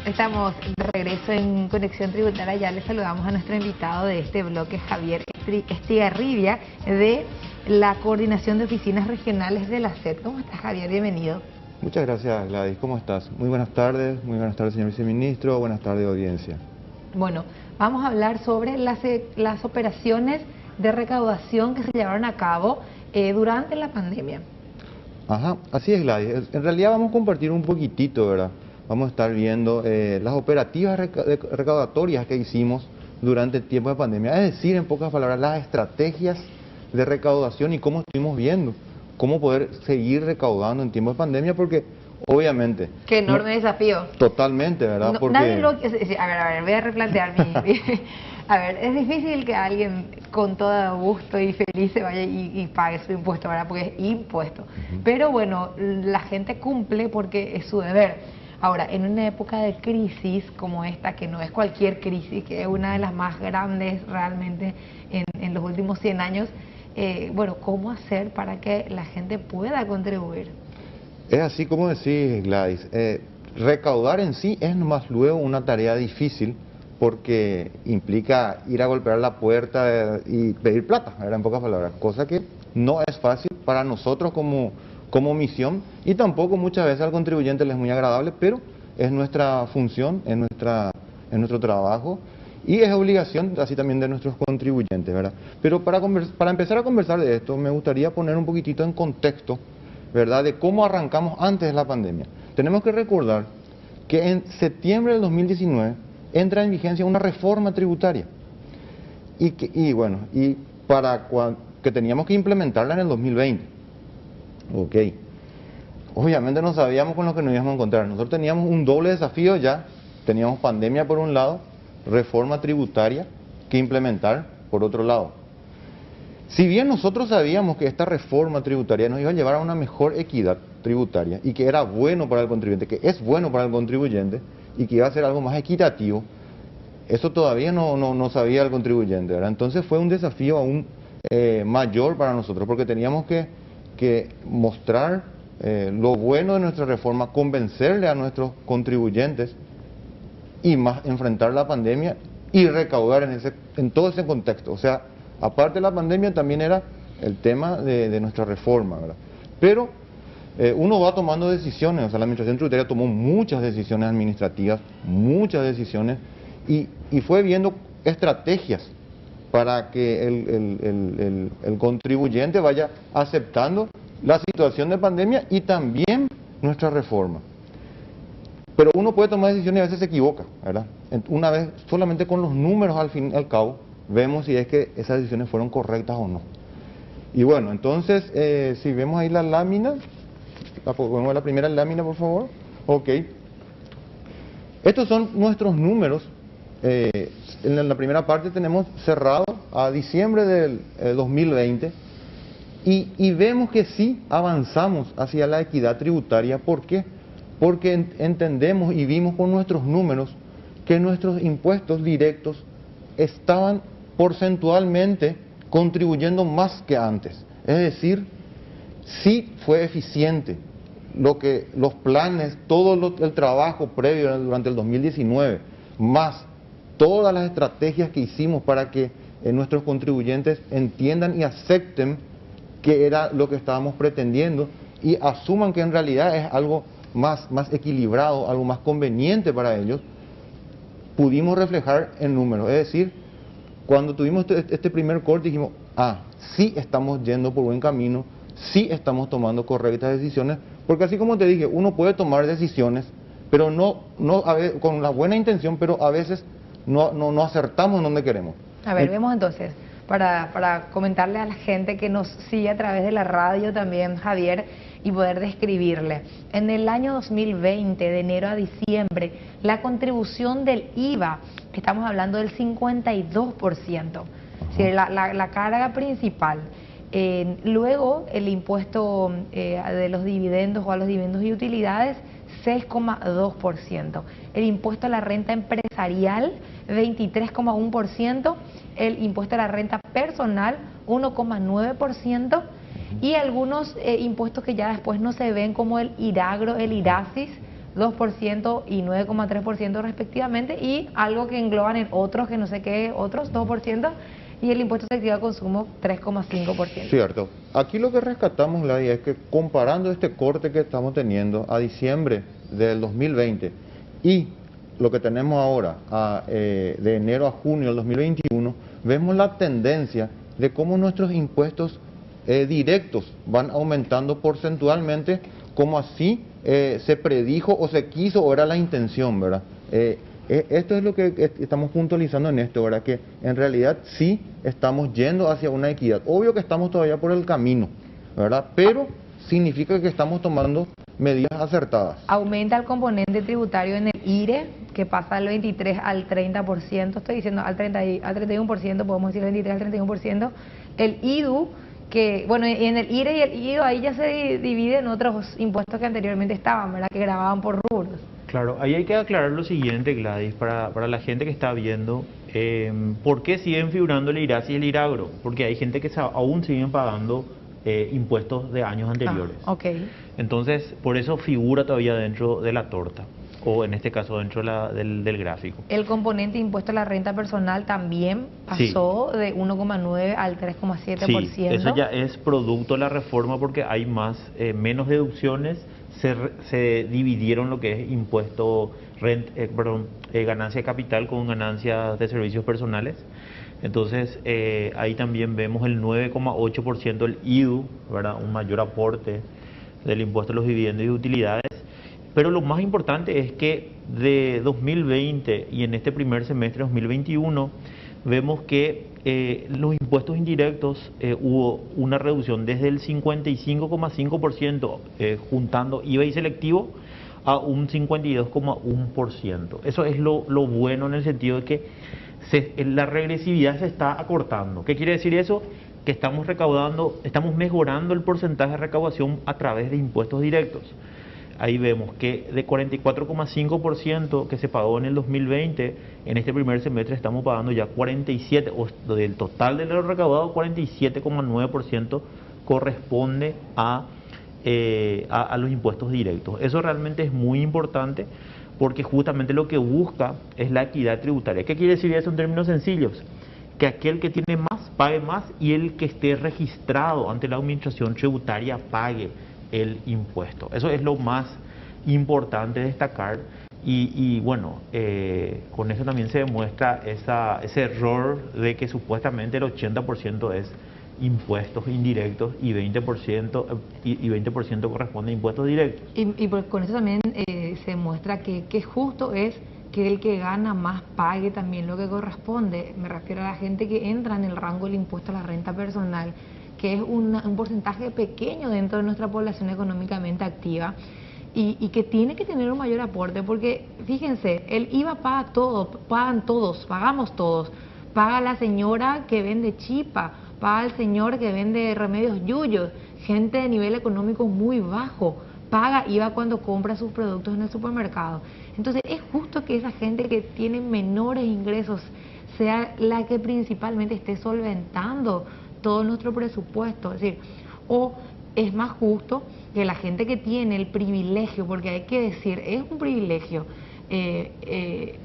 Estamos de regreso en Conexión Tributaria. Ya le saludamos a nuestro invitado de este bloque, Javier Estigarribia, de la Coordinación de Oficinas Regionales de la SED. ¿Cómo estás, Javier? Bienvenido. Muchas gracias, Gladys. ¿Cómo estás? Muy buenas tardes, señor viceministro. Buenas tardes, audiencia. Bueno, vamos a hablar sobre las operaciones de recaudación que se llevaron a cabo durante la pandemia. Ajá, así es, Gladys. En realidad vamos a compartir un poquitito, ¿verdad? Vamos a estar viendo las operativas recaudatorias que hicimos durante el tiempo de pandemia. Es decir, en pocas palabras, las estrategias de recaudación y cómo estuvimos viendo, cómo poder seguir recaudando en tiempo de pandemia, porque obviamente... Qué enorme desafío. Totalmente, ¿verdad? No, porque... nadie lo... A ver, voy a replantear mi... A ver, es difícil que alguien con todo gusto y feliz se vaya y pague su impuesto, ¿verdad? Porque es impuesto. Pero bueno, la gente cumple porque es su deber. Ahora, en una época de crisis como esta, que no es cualquier crisis, que es una de las más grandes realmente en los últimos 100 años, bueno, ¿cómo hacer para que la gente pueda contribuir? Es así como decís, Gladys. Recaudar en sí es nomás luego una tarea difícil porque implica ir a golpear la puerta y pedir plata, ¿verdad? En pocas palabras, cosa que no es fácil para nosotros como misión y tampoco muchas veces al contribuyente le es muy agradable, pero es nuestra función, es nuestro trabajo y es obligación así también de nuestros contribuyentes, ¿verdad? Pero para empezar a conversar de esto me gustaría poner un poquitito en contexto, ¿verdad? De cómo arrancamos antes de la pandemia. Tenemos que recordar que en septiembre del 2019 entra en vigencia una reforma tributaria y que teníamos que implementarla en el 2020. Ok, obviamente no sabíamos con lo que nos íbamos a encontrar. Nosotros teníamos un doble desafío ya. Teníamos pandemia por un lado, reforma tributaria que implementar por otro lado. Si bien nosotros sabíamos que esta reforma tributaria nos iba a llevar a una mejor equidad tributaria y que era bueno para el contribuyente, que es bueno para el contribuyente y que iba a ser algo más equitativo, eso todavía no sabía el contribuyente, ¿verdad? Entonces fue un desafío aún mayor para nosotros porque teníamos que mostrar lo bueno de nuestra reforma, convencerle a nuestros contribuyentes y más enfrentar la pandemia y recaudar en todo ese contexto. O sea, aparte de la pandemia también era el tema de nuestra reforma, ¿verdad? Pero uno va tomando decisiones, o sea, la Administración Tributaria tomó muchas decisiones administrativas, muchas decisiones y fue viendo estrategias para que el contribuyente vaya aceptando la situación de pandemia y también nuestra reforma. Pero uno puede tomar decisiones y a veces se equivoca, ¿verdad? Una vez, solamente con los números al fin y al cabo, vemos si es que esas decisiones fueron correctas o no. Y bueno, entonces, si vemos ahí la lámina, vemos la primera lámina, por favor. Ok. Estos son nuestros números. En la primera parte tenemos cerrado a diciembre del 2020 y vemos que sí avanzamos hacia la equidad tributaria. ¿Por qué? Porque entendemos y vimos con nuestros números que nuestros impuestos directos estaban porcentualmente contribuyendo más que antes. Es decir, sí fue eficiente los planes, todo el trabajo previo durante el 2019, más todas las estrategias que hicimos para que nuestros contribuyentes entiendan y acepten que era lo que estábamos pretendiendo y asuman que en realidad es algo más equilibrado, algo más conveniente para ellos, pudimos reflejar en números. Es decir, cuando tuvimos este primer corte dijimos, sí estamos yendo por buen camino, sí estamos tomando correctas decisiones, porque así como te dije, uno puede tomar decisiones, pero con la buena intención, pero a veces no acertamos en donde queremos. A ver, vemos entonces, para comentarle a la gente que nos sigue a través de la radio también, Javier, y poder describirle. En el año 2020, de enero a diciembre, la contribución del IVA, estamos hablando del 52%, ¿sí? La carga principal. Luego, el impuesto de los dividendos o a los dividendos y utilidades, 6,2%. El impuesto a la renta empresarial, 23,1%. El impuesto a la renta personal, 1,9%. Y algunos impuestos que ya después no se ven, como el IRAGRO, el IRASIS, 2% y 9,3% respectivamente. Y algo que engloban en otros, que no sé qué, otros, 2%. Y el impuesto selectivo al consumo, 3,5%. Cierto. Aquí lo que rescatamos, Gladys, es que comparando este corte que estamos teniendo a diciembre del 2020 y lo que tenemos ahora de enero a junio del 2021, vemos la tendencia de cómo nuestros impuestos directos van aumentando porcentualmente, como así se predijo o se quiso o era la intención, ¿verdad? Esto es lo que estamos puntualizando en esto, ¿verdad? Que en realidad sí estamos yendo hacia una equidad. Obvio que estamos todavía por el camino, ¿verdad? Pero significa que estamos tomando medidas acertadas. Aumenta el componente tributario en el IRE, que pasa del 23 al 30%, estoy diciendo al 31%, podemos decir 23 al 31%. El IDU, que bueno, en el IRE y el IDU ahí ya se dividen otros impuestos que anteriormente estaban, ¿verdad? Que grababan por rubros. Claro, ahí hay que aclarar lo siguiente, Gladys, para la gente que está viendo, ¿por qué siguen figurando el IRASI y el IRAGRO? Porque hay gente que aún siguen pagando impuestos de años anteriores. Okay. Entonces, por eso figura todavía dentro de la torta, o en este caso dentro del gráfico. El componente impuesto a la renta personal también pasó de 1,9 al 3,7%. Sí, eso ya es producto de la reforma, porque hay menos deducciones. Se dividieron lo que es impuesto, ganancia de capital con ganancias de servicios personales. Entonces, ahí también vemos el 9,8% del IDU, ¿verdad? Un mayor aporte del impuesto a los dividendos y utilidades. Pero lo más importante es que de 2020 y en este primer semestre de 2021, vemos que los impuestos indirectos hubo una reducción desde el 55,5%, juntando IVA y selectivo, a un 52,1%. Eso es lo bueno, en el sentido de que la regresividad se está acortando. ¿Qué quiere decir eso? Que estamos mejorando el porcentaje de recaudación a través de impuestos directos. Ahí vemos que de 44,5% que se pagó en el 2020, en este primer semestre estamos pagando ya 47%, o del total de lo recaudado, 47,9% corresponde a los impuestos directos. Eso realmente es muy importante, porque justamente lo que busca es la equidad tributaria. ¿Qué quiere decir eso en términos sencillos? Que aquel que tiene más pague más, y el que esté registrado ante la administración tributaria pague el impuesto. Eso es lo más importante destacar, y bueno, con eso también se demuestra ese error de que supuestamente el 80% es impuestos indirectos y 20% corresponde a impuestos directos. Y con eso también se demuestra que justo es que el que gana más pague también lo que corresponde. Me refiero a la gente que entra en el rango del impuesto a la renta personal, que es un porcentaje pequeño dentro de nuestra población económicamente activa, y que tiene que tener un mayor aporte, porque fíjense, el IVA paga todo, pagamos todos. Paga la señora que vende chipa, paga el señor que vende remedios yuyos, gente de nivel económico muy bajo, paga IVA cuando compra sus productos en el supermercado. Entonces es justo que esa gente que tiene menores ingresos sea la que principalmente esté solventando todo nuestro presupuesto. Es decir, o es más justo que la gente que tiene el privilegio, porque hay que decir, es un privilegio, que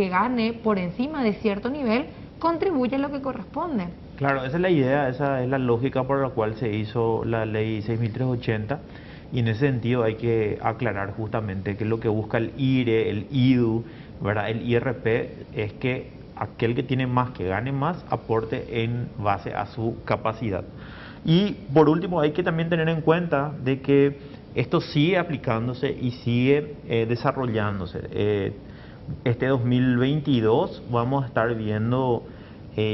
gane por encima de cierto nivel, contribuye a lo que corresponde. Claro, esa es la idea, esa es la lógica por la cual se hizo la ley 6.380, Y en ese sentido hay que aclarar justamente que lo que busca el IRE, el IDU, ¿verdad? El IRP, es que aquel que tiene más, que gane más, aporte en base a su capacidad. Y por último hay que también tener en cuenta de que esto sigue aplicándose y sigue desarrollándose. Este 2022 vamos a estar viendo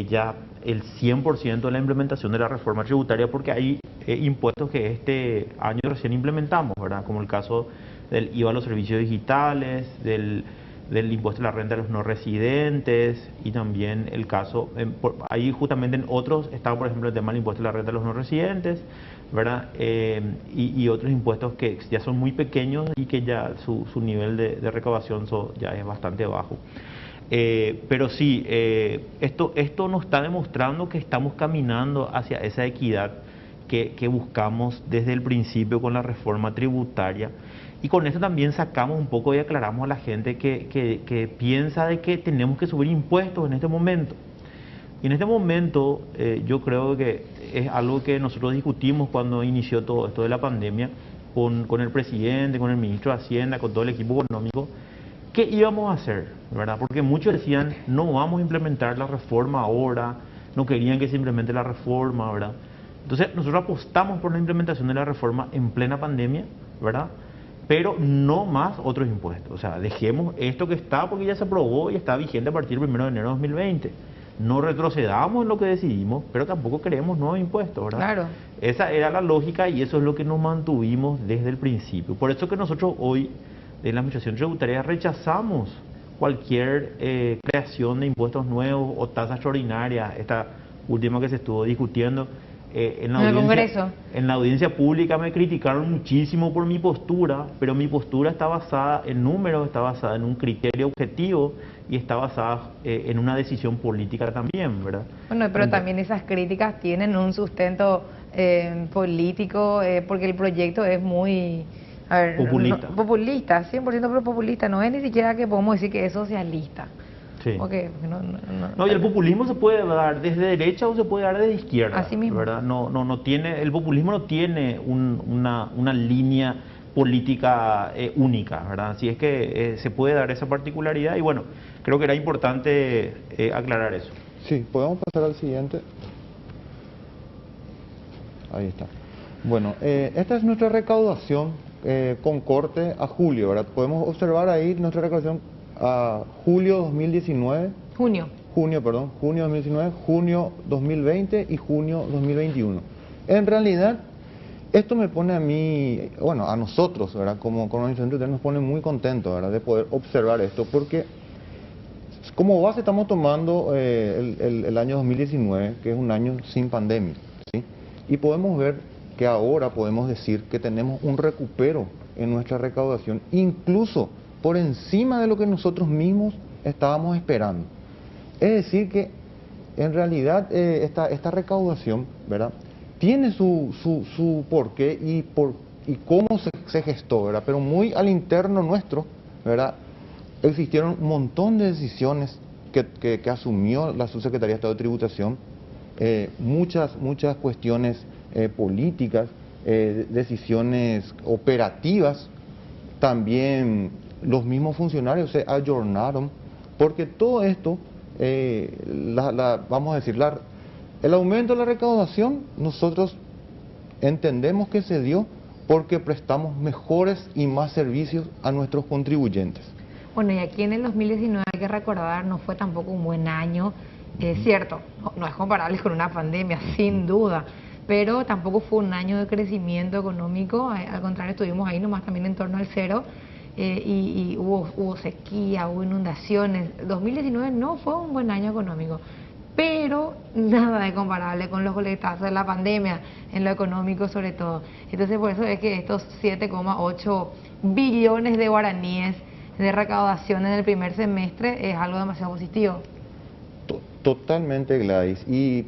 ya el 100% de la implementación de la reforma tributaria, porque hay impuestos que este año recién implementamos, ¿verdad? Como el caso del IVA a los servicios digitales, del impuesto a la renta de los no residentes, y también el caso, ahí justamente en otros está, por ejemplo, el tema del impuesto a la renta de los no residentes, ¿verdad? Y otros impuestos que ya son muy pequeños y que ya su nivel de recaudación ya es bastante bajo. Pero sí, esto nos está demostrando que estamos caminando hacia esa equidad que buscamos desde el principio con la reforma tributaria. Y con esto también sacamos un poco y aclaramos a la gente que piensa de que tenemos que subir impuestos en este momento. Y en este momento yo creo que es algo que nosotros discutimos cuando inició todo esto de la pandemia con el presidente, con el ministro de Hacienda, con todo el equipo económico. ¿Qué íbamos a hacer? ¿Verdad? Porque muchos decían, no vamos a implementar la reforma ahora, no querían que se implemente la reforma, ¿verdad? Entonces nosotros apostamos por la implementación de la reforma en plena pandemia, ¿verdad? Pero no más otros impuestos. O sea, dejemos esto que está porque ya se aprobó y está vigente a partir del 1 de enero de 2020. No retrocedamos en lo que decidimos, pero tampoco queremos nuevos impuestos, ¿verdad? Claro. Esa era la lógica y eso es lo que nos mantuvimos desde el principio. Por eso que nosotros hoy, en la Administración Tributaria, rechazamos cualquier creación de impuestos nuevos o tasas extraordinarias. Esta última que se estuvo discutiendo en el Congreso. En la audiencia pública me criticaron muchísimo por mi postura, pero mi postura está basada en números, está basada en un criterio objetivo y está basada en una decisión política también, ¿verdad? Bueno, pero también esas críticas tienen un sustento político, porque el proyecto es muy... A ver, populista, 100% populista, no es ni siquiera que podemos decir que es socialista. Sí. Okay, no, y el populismo se puede dar desde derecha o se puede dar desde izquierda. Así mismo. ¿Verdad? No tiene, el populismo no tiene una línea política única, ¿verdad? Así es que se puede dar esa particularidad y bueno, creo que era importante aclarar eso. Sí, podemos pasar al siguiente. Ahí está. Bueno, esta es nuestra recaudación con corte a julio, ¿verdad? Podemos observar ahí nuestra recaudación a julio 2019. Junio 2019, junio 2020 y junio 2021. En realidad, esto me pone a mí, bueno, a nosotros, ¿verdad? Como organización tributaria nos pone muy contentos, ¿verdad? De poder observar esto, porque como base estamos tomando el año 2019, que es un año sin pandemia, ¿sí? Y podemos ver que ahora podemos decir que tenemos un recupero en nuestra recaudación, incluso por encima de lo que nosotros mismos estábamos esperando. Es decir que en realidad esta recaudación, ¿verdad?, tiene su porqué y cómo se gestó, ¿verdad? Pero muy al interno nuestro, ¿verdad?, existieron un montón de decisiones que asumió la Subsecretaría de Estado de Tributación, muchas cuestiones políticas, decisiones operativas, también los mismos funcionarios se ayornaron, porque todo esto, vamos a decir, el aumento de la recaudación, nosotros entendemos que se dio porque prestamos mejores y más servicios a nuestros contribuyentes. Bueno, y aquí en el 2019 hay que recordar, no fue tampoco un buen año, es cierto, no es comparable con una pandemia, sin duda, pero tampoco fue un año de crecimiento económico, al contrario, estuvimos ahí nomás también en torno al cero. Y hubo sequía, hubo inundaciones. 2019 no fue un buen año económico, pero nada de comparable con los coletazos de la pandemia, en lo económico sobre todo. Entonces por eso es que estos 7,8 billones de guaraníes de recaudación en el primer semestre es algo demasiado positivo. Totalmente, Gladys. Y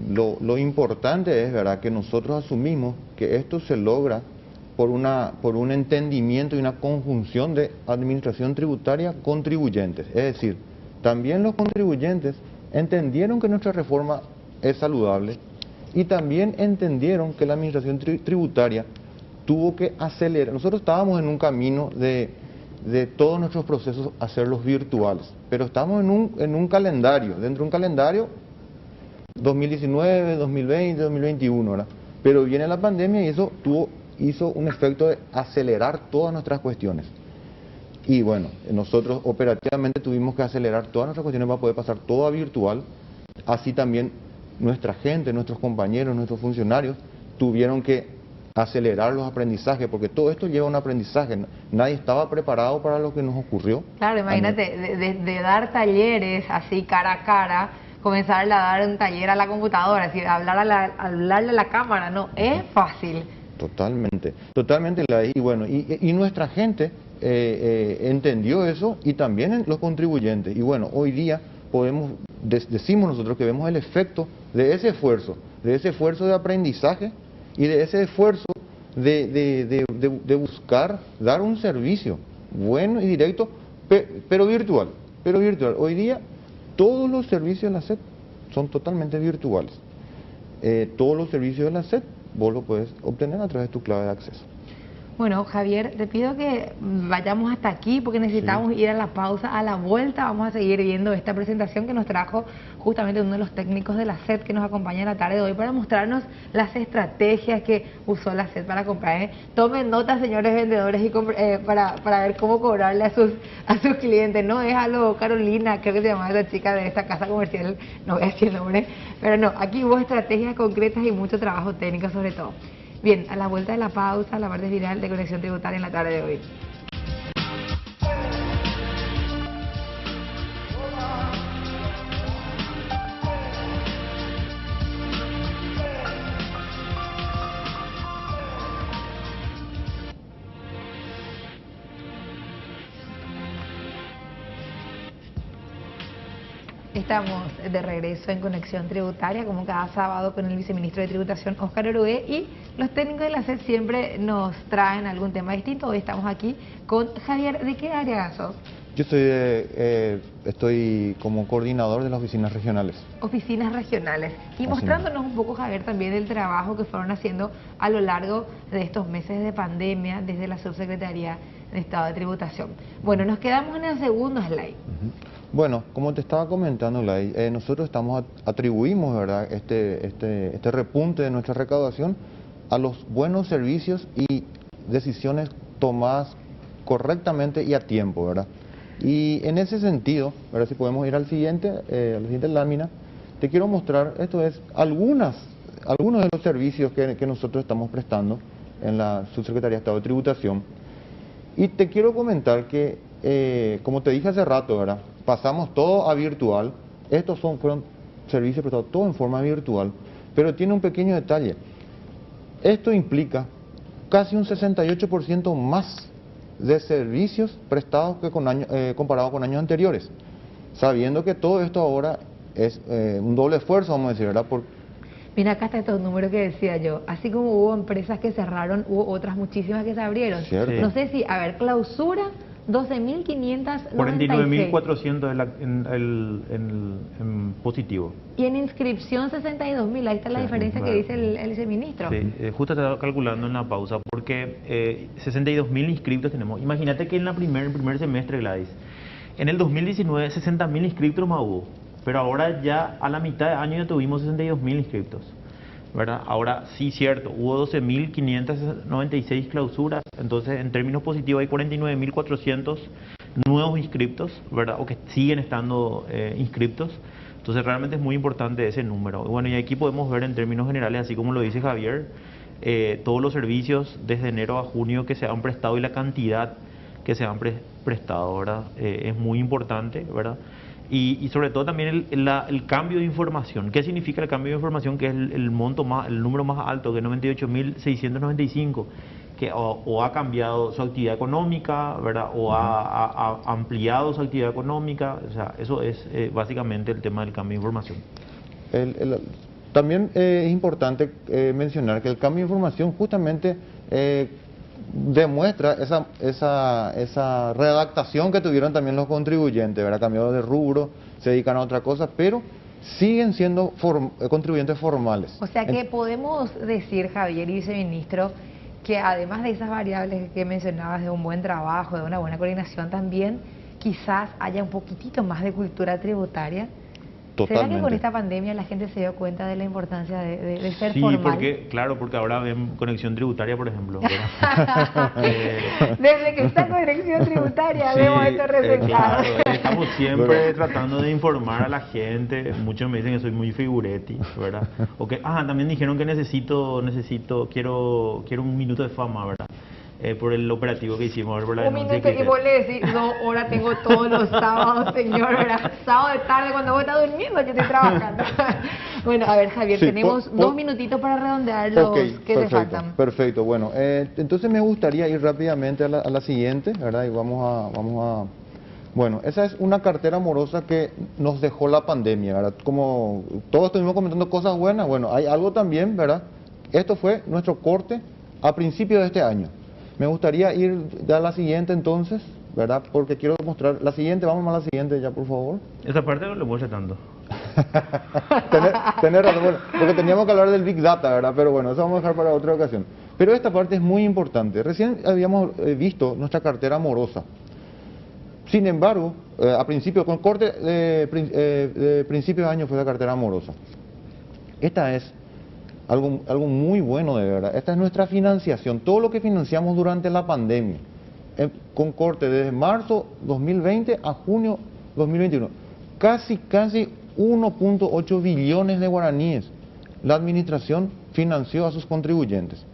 lo importante es, ¿verdad?, que nosotros asumimos que esto se logra por un entendimiento y una conjunción de administración tributaria contribuyentes. Es decir, también los contribuyentes entendieron que nuestra reforma es saludable y también entendieron que la administración tributaria tuvo que acelerar. Nosotros estábamos en un camino de todos nuestros procesos hacerlos virtuales, pero estamos en un calendario, dentro de un calendario 2019, 2020, 2021, ¿verdad? Pero viene la pandemia y eso hizo un efecto de acelerar todas nuestras cuestiones. Y bueno, nosotros operativamente tuvimos que acelerar todas nuestras cuestiones para poder pasar todo a virtual. Así también nuestra gente, nuestros compañeros, nuestros funcionarios tuvieron que acelerar los aprendizajes, porque todo esto lleva un aprendizaje. Nadie estaba preparado para lo que nos ocurrió. Claro, imagínate, de dar talleres así cara a cara, comenzar a dar un taller a la computadora, así, hablarle a la cámara, no es fácil. Totalmente, totalmente. Y bueno, y nuestra gente entendió eso, y también los contribuyentes. Y bueno, hoy día decimos nosotros que vemos el efecto de ese esfuerzo de aprendizaje y de ese esfuerzo de buscar dar un servicio bueno y directo, pero virtual. Hoy día todos los servicios de la SED son totalmente virtuales. Todos los servicios de la SED vos lo puedes obtener a través de tu clave de acceso. Bueno, Javier, te pido que vayamos hasta aquí porque necesitamos ir a la pausa. A la vuelta vamos a seguir viendo esta presentación que nos trajo justamente uno de los técnicos de la SED que nos acompaña en la tarde de hoy para mostrarnos las estrategias que usó la SED para comprar. Tomen nota, señores vendedores, y para ver cómo cobrarle a sus clientes. No es a lo Carolina, creo que se llama esa chica de esta casa comercial, no voy a decir el nombre, pero no, aquí hubo estrategias concretas y mucho trabajo técnico sobre todo. Bien, a la vuelta de la pausa, la parte final de Conexión Tributaria en la tarde de hoy. Estamos de regreso en Conexión Tributaria, como cada sábado, con el viceministro de Tributación, Óscar Orué, y los técnicos de la SED siempre nos traen algún tema distinto. Hoy estamos aquí con Javier. ¿De qué área sos? Yo estoy como coordinador de las oficinas regionales. Oficinas regionales. Y mostrándonos un poco, Javier, también del trabajo que fueron haciendo a lo largo de estos meses de pandemia desde la Subsecretaría de Estado de Tributación. Bueno, nos quedamos en el segundo slide. Bueno, como te estaba comentando, Lai, nosotros atribuimos, ¿verdad?, este repunte de nuestra recaudación a los buenos servicios y decisiones tomadas correctamente y a tiempo, ¿verdad? Y en ese sentido, ¿verdad?, si podemos ir a la siguiente lámina, te quiero mostrar, esto es algunos de los servicios que nosotros estamos prestando en la Subsecretaría de Estado de Tributación. Y te quiero comentar que, como te dije hace rato, ¿verdad?, pasamos todo a virtual. Estos fueron servicios prestados todo en forma virtual, pero tiene un pequeño detalle. Esto implica casi un 68% más de servicios prestados que comparado con años anteriores, sabiendo que todo esto ahora es un doble esfuerzo, vamos a decir, ¿verdad? Mira, acá están estos números que decía yo. Así como hubo empresas que cerraron, hubo otras muchísimas que se abrieron. Cierto. No sé si, a ver, clausura 12.596. 49.400 en positivo. Y en inscripción 62.000, ahí está la diferencia que dice el viceministro. Sí, justo estaba calculando en la pausa, porque 62.000 inscriptos tenemos. Imagínate que en el primer semestre, Gladys, en el 2019 60.000 inscriptos más hubo, pero ahora ya a la mitad de año ya tuvimos 62.000 inscriptos, ¿verdad? Ahora sí, cierto, hubo 12.596 clausuras, entonces en términos positivos hay 49.400 nuevos inscriptos, ¿verdad? O que siguen estando inscriptos. Entonces realmente es muy importante ese número. Bueno, y aquí podemos ver en términos generales, así como lo dice Javier, todos los servicios desde enero a junio que se han prestado y la cantidad que se han prestado, ¿verdad? Es muy importante, ¿verdad? Y sobre todo también el cambio de información. ¿Qué significa el cambio de información? Que es el número más alto, que es 98.695, que o ha cambiado su actividad económica, ¿verdad? O ha ampliado su actividad económica. O sea, eso es básicamente el tema del cambio de información. También es importante mencionar que el cambio de información justamente demuestra esa redactación que tuvieron también los contribuyentes, ¿verdad? Cambiaron de rubro, se dedican a otra cosa, pero siguen siendo contribuyentes formales. O sea que podemos decir, Javier y viceministro, que además de esas variables que mencionabas, de un buen trabajo, de una buena coordinación, también quizás haya un poquitito más de cultura tributaria? Totalmente. ¿Será que con esta pandemia la gente se dio cuenta de la importancia de ser Sí, formal? porque ahora ven Conexión Tributaria, por ejemplo. Desde que está Conexión Tributaria vemos estos resultados. Claro, estamos siempre tratando de informar a la gente. Muchos me dicen que soy muy figuretti, ¿verdad? También dijeron que quiero un minuto de fama, ¿verdad? Por el operativo que hicimos, por la Un denuncia minuto que y vos le decís, no, ahora tengo todos los sábados, señor, ¿verdad? Sábado de tarde cuando vos estás durmiendo, yo estoy trabajando. Bueno, a ver, Javier, Sí, tenemos 2 minutitos para redondear los que te faltan. Perfecto, bueno, entonces me gustaría ir rápidamente a la siguiente, ¿verdad? Y vamos a... Bueno, esa es una cartera morosa que nos dejó la pandemia, ¿verdad? Como todos estuvimos comentando cosas buenas, bueno, hay algo también, ¿verdad? Esto fue nuestro corte a principios de este año. Me gustaría ir ya a la siguiente entonces, ¿verdad? Porque quiero mostrar la siguiente, vamos a la siguiente ya, por favor. Esa parte no lo muestra tanto. Tener razón, bueno, porque teníamos que hablar del Big Data, ¿verdad? Pero bueno, eso vamos a dejar para otra ocasión. Pero esta parte es muy importante. Recién habíamos visto nuestra cartera morosa. Sin embargo, a principio, con corte de principio de año fue la cartera morosa. Esta es algo muy bueno, de verdad. Esta es nuestra financiación, todo lo que financiamos durante la pandemia, con corte desde marzo 2020 a junio 2021. Casi 1.8 billones de guaraníes la administración financió a sus contribuyentes.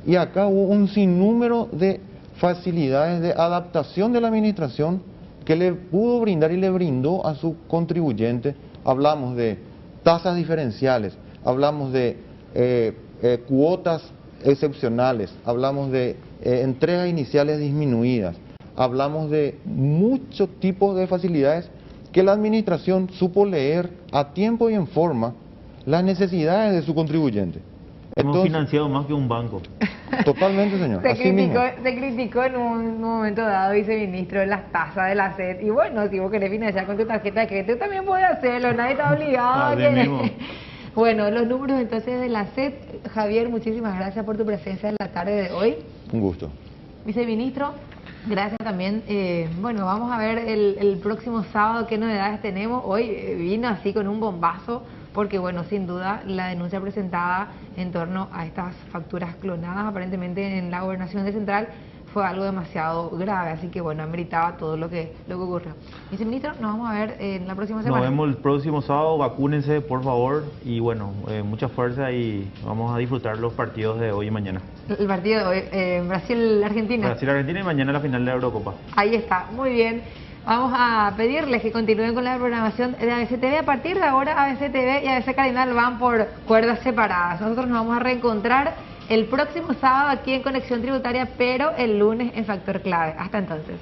Y acá hubo un sinnúmero de facilidades de adaptación de la administración que le pudo brindar y le brindó a su contribuyente. Hablamos de tasas diferenciales, hablamos de cuotas excepcionales, hablamos de entregas iniciales disminuidas, hablamos de muchos tipos de facilidades que la administración supo leer a tiempo y en forma las necesidades de su contribuyente. Hemos financiado más que un banco. Totalmente, señor. Se criticó en un momento dado, viceministro, las tasas de la SED. Y bueno, si vos querés financiar con tu tarjeta de crédito, también podés hacerlo, nadie está obligado. Bueno, los números entonces de la SED. Javier, muchísimas gracias por tu presencia en la tarde de hoy. Un gusto. Viceministro, gracias también. Bueno, vamos a ver el próximo sábado qué novedades tenemos. Hoy vino así con un bombazo, porque bueno, sin duda la denuncia presentada en torno a estas facturas clonadas aparentemente en la gobernación de Central fue algo demasiado grave, así que bueno, ameritaba todo lo que ocurrió. Viceministro, nos vamos a ver en la próxima semana. Nos vemos el próximo sábado, vacúnense por favor y bueno, mucha fuerza y vamos a disfrutar los partidos de hoy y mañana. El partido de hoy, Brasil-Argentina. Brasil-Argentina y mañana la final de la Eurocopa. Ahí está, muy bien. Vamos a pedirles que continúen con la programación de ABC TV. A partir de ahora, ABC TV y ABC Cardinal van por cuerdas separadas. Nosotros nos vamos a reencontrar el próximo sábado aquí en Conexión Tributaria, pero el lunes en Factor Clave. Hasta entonces.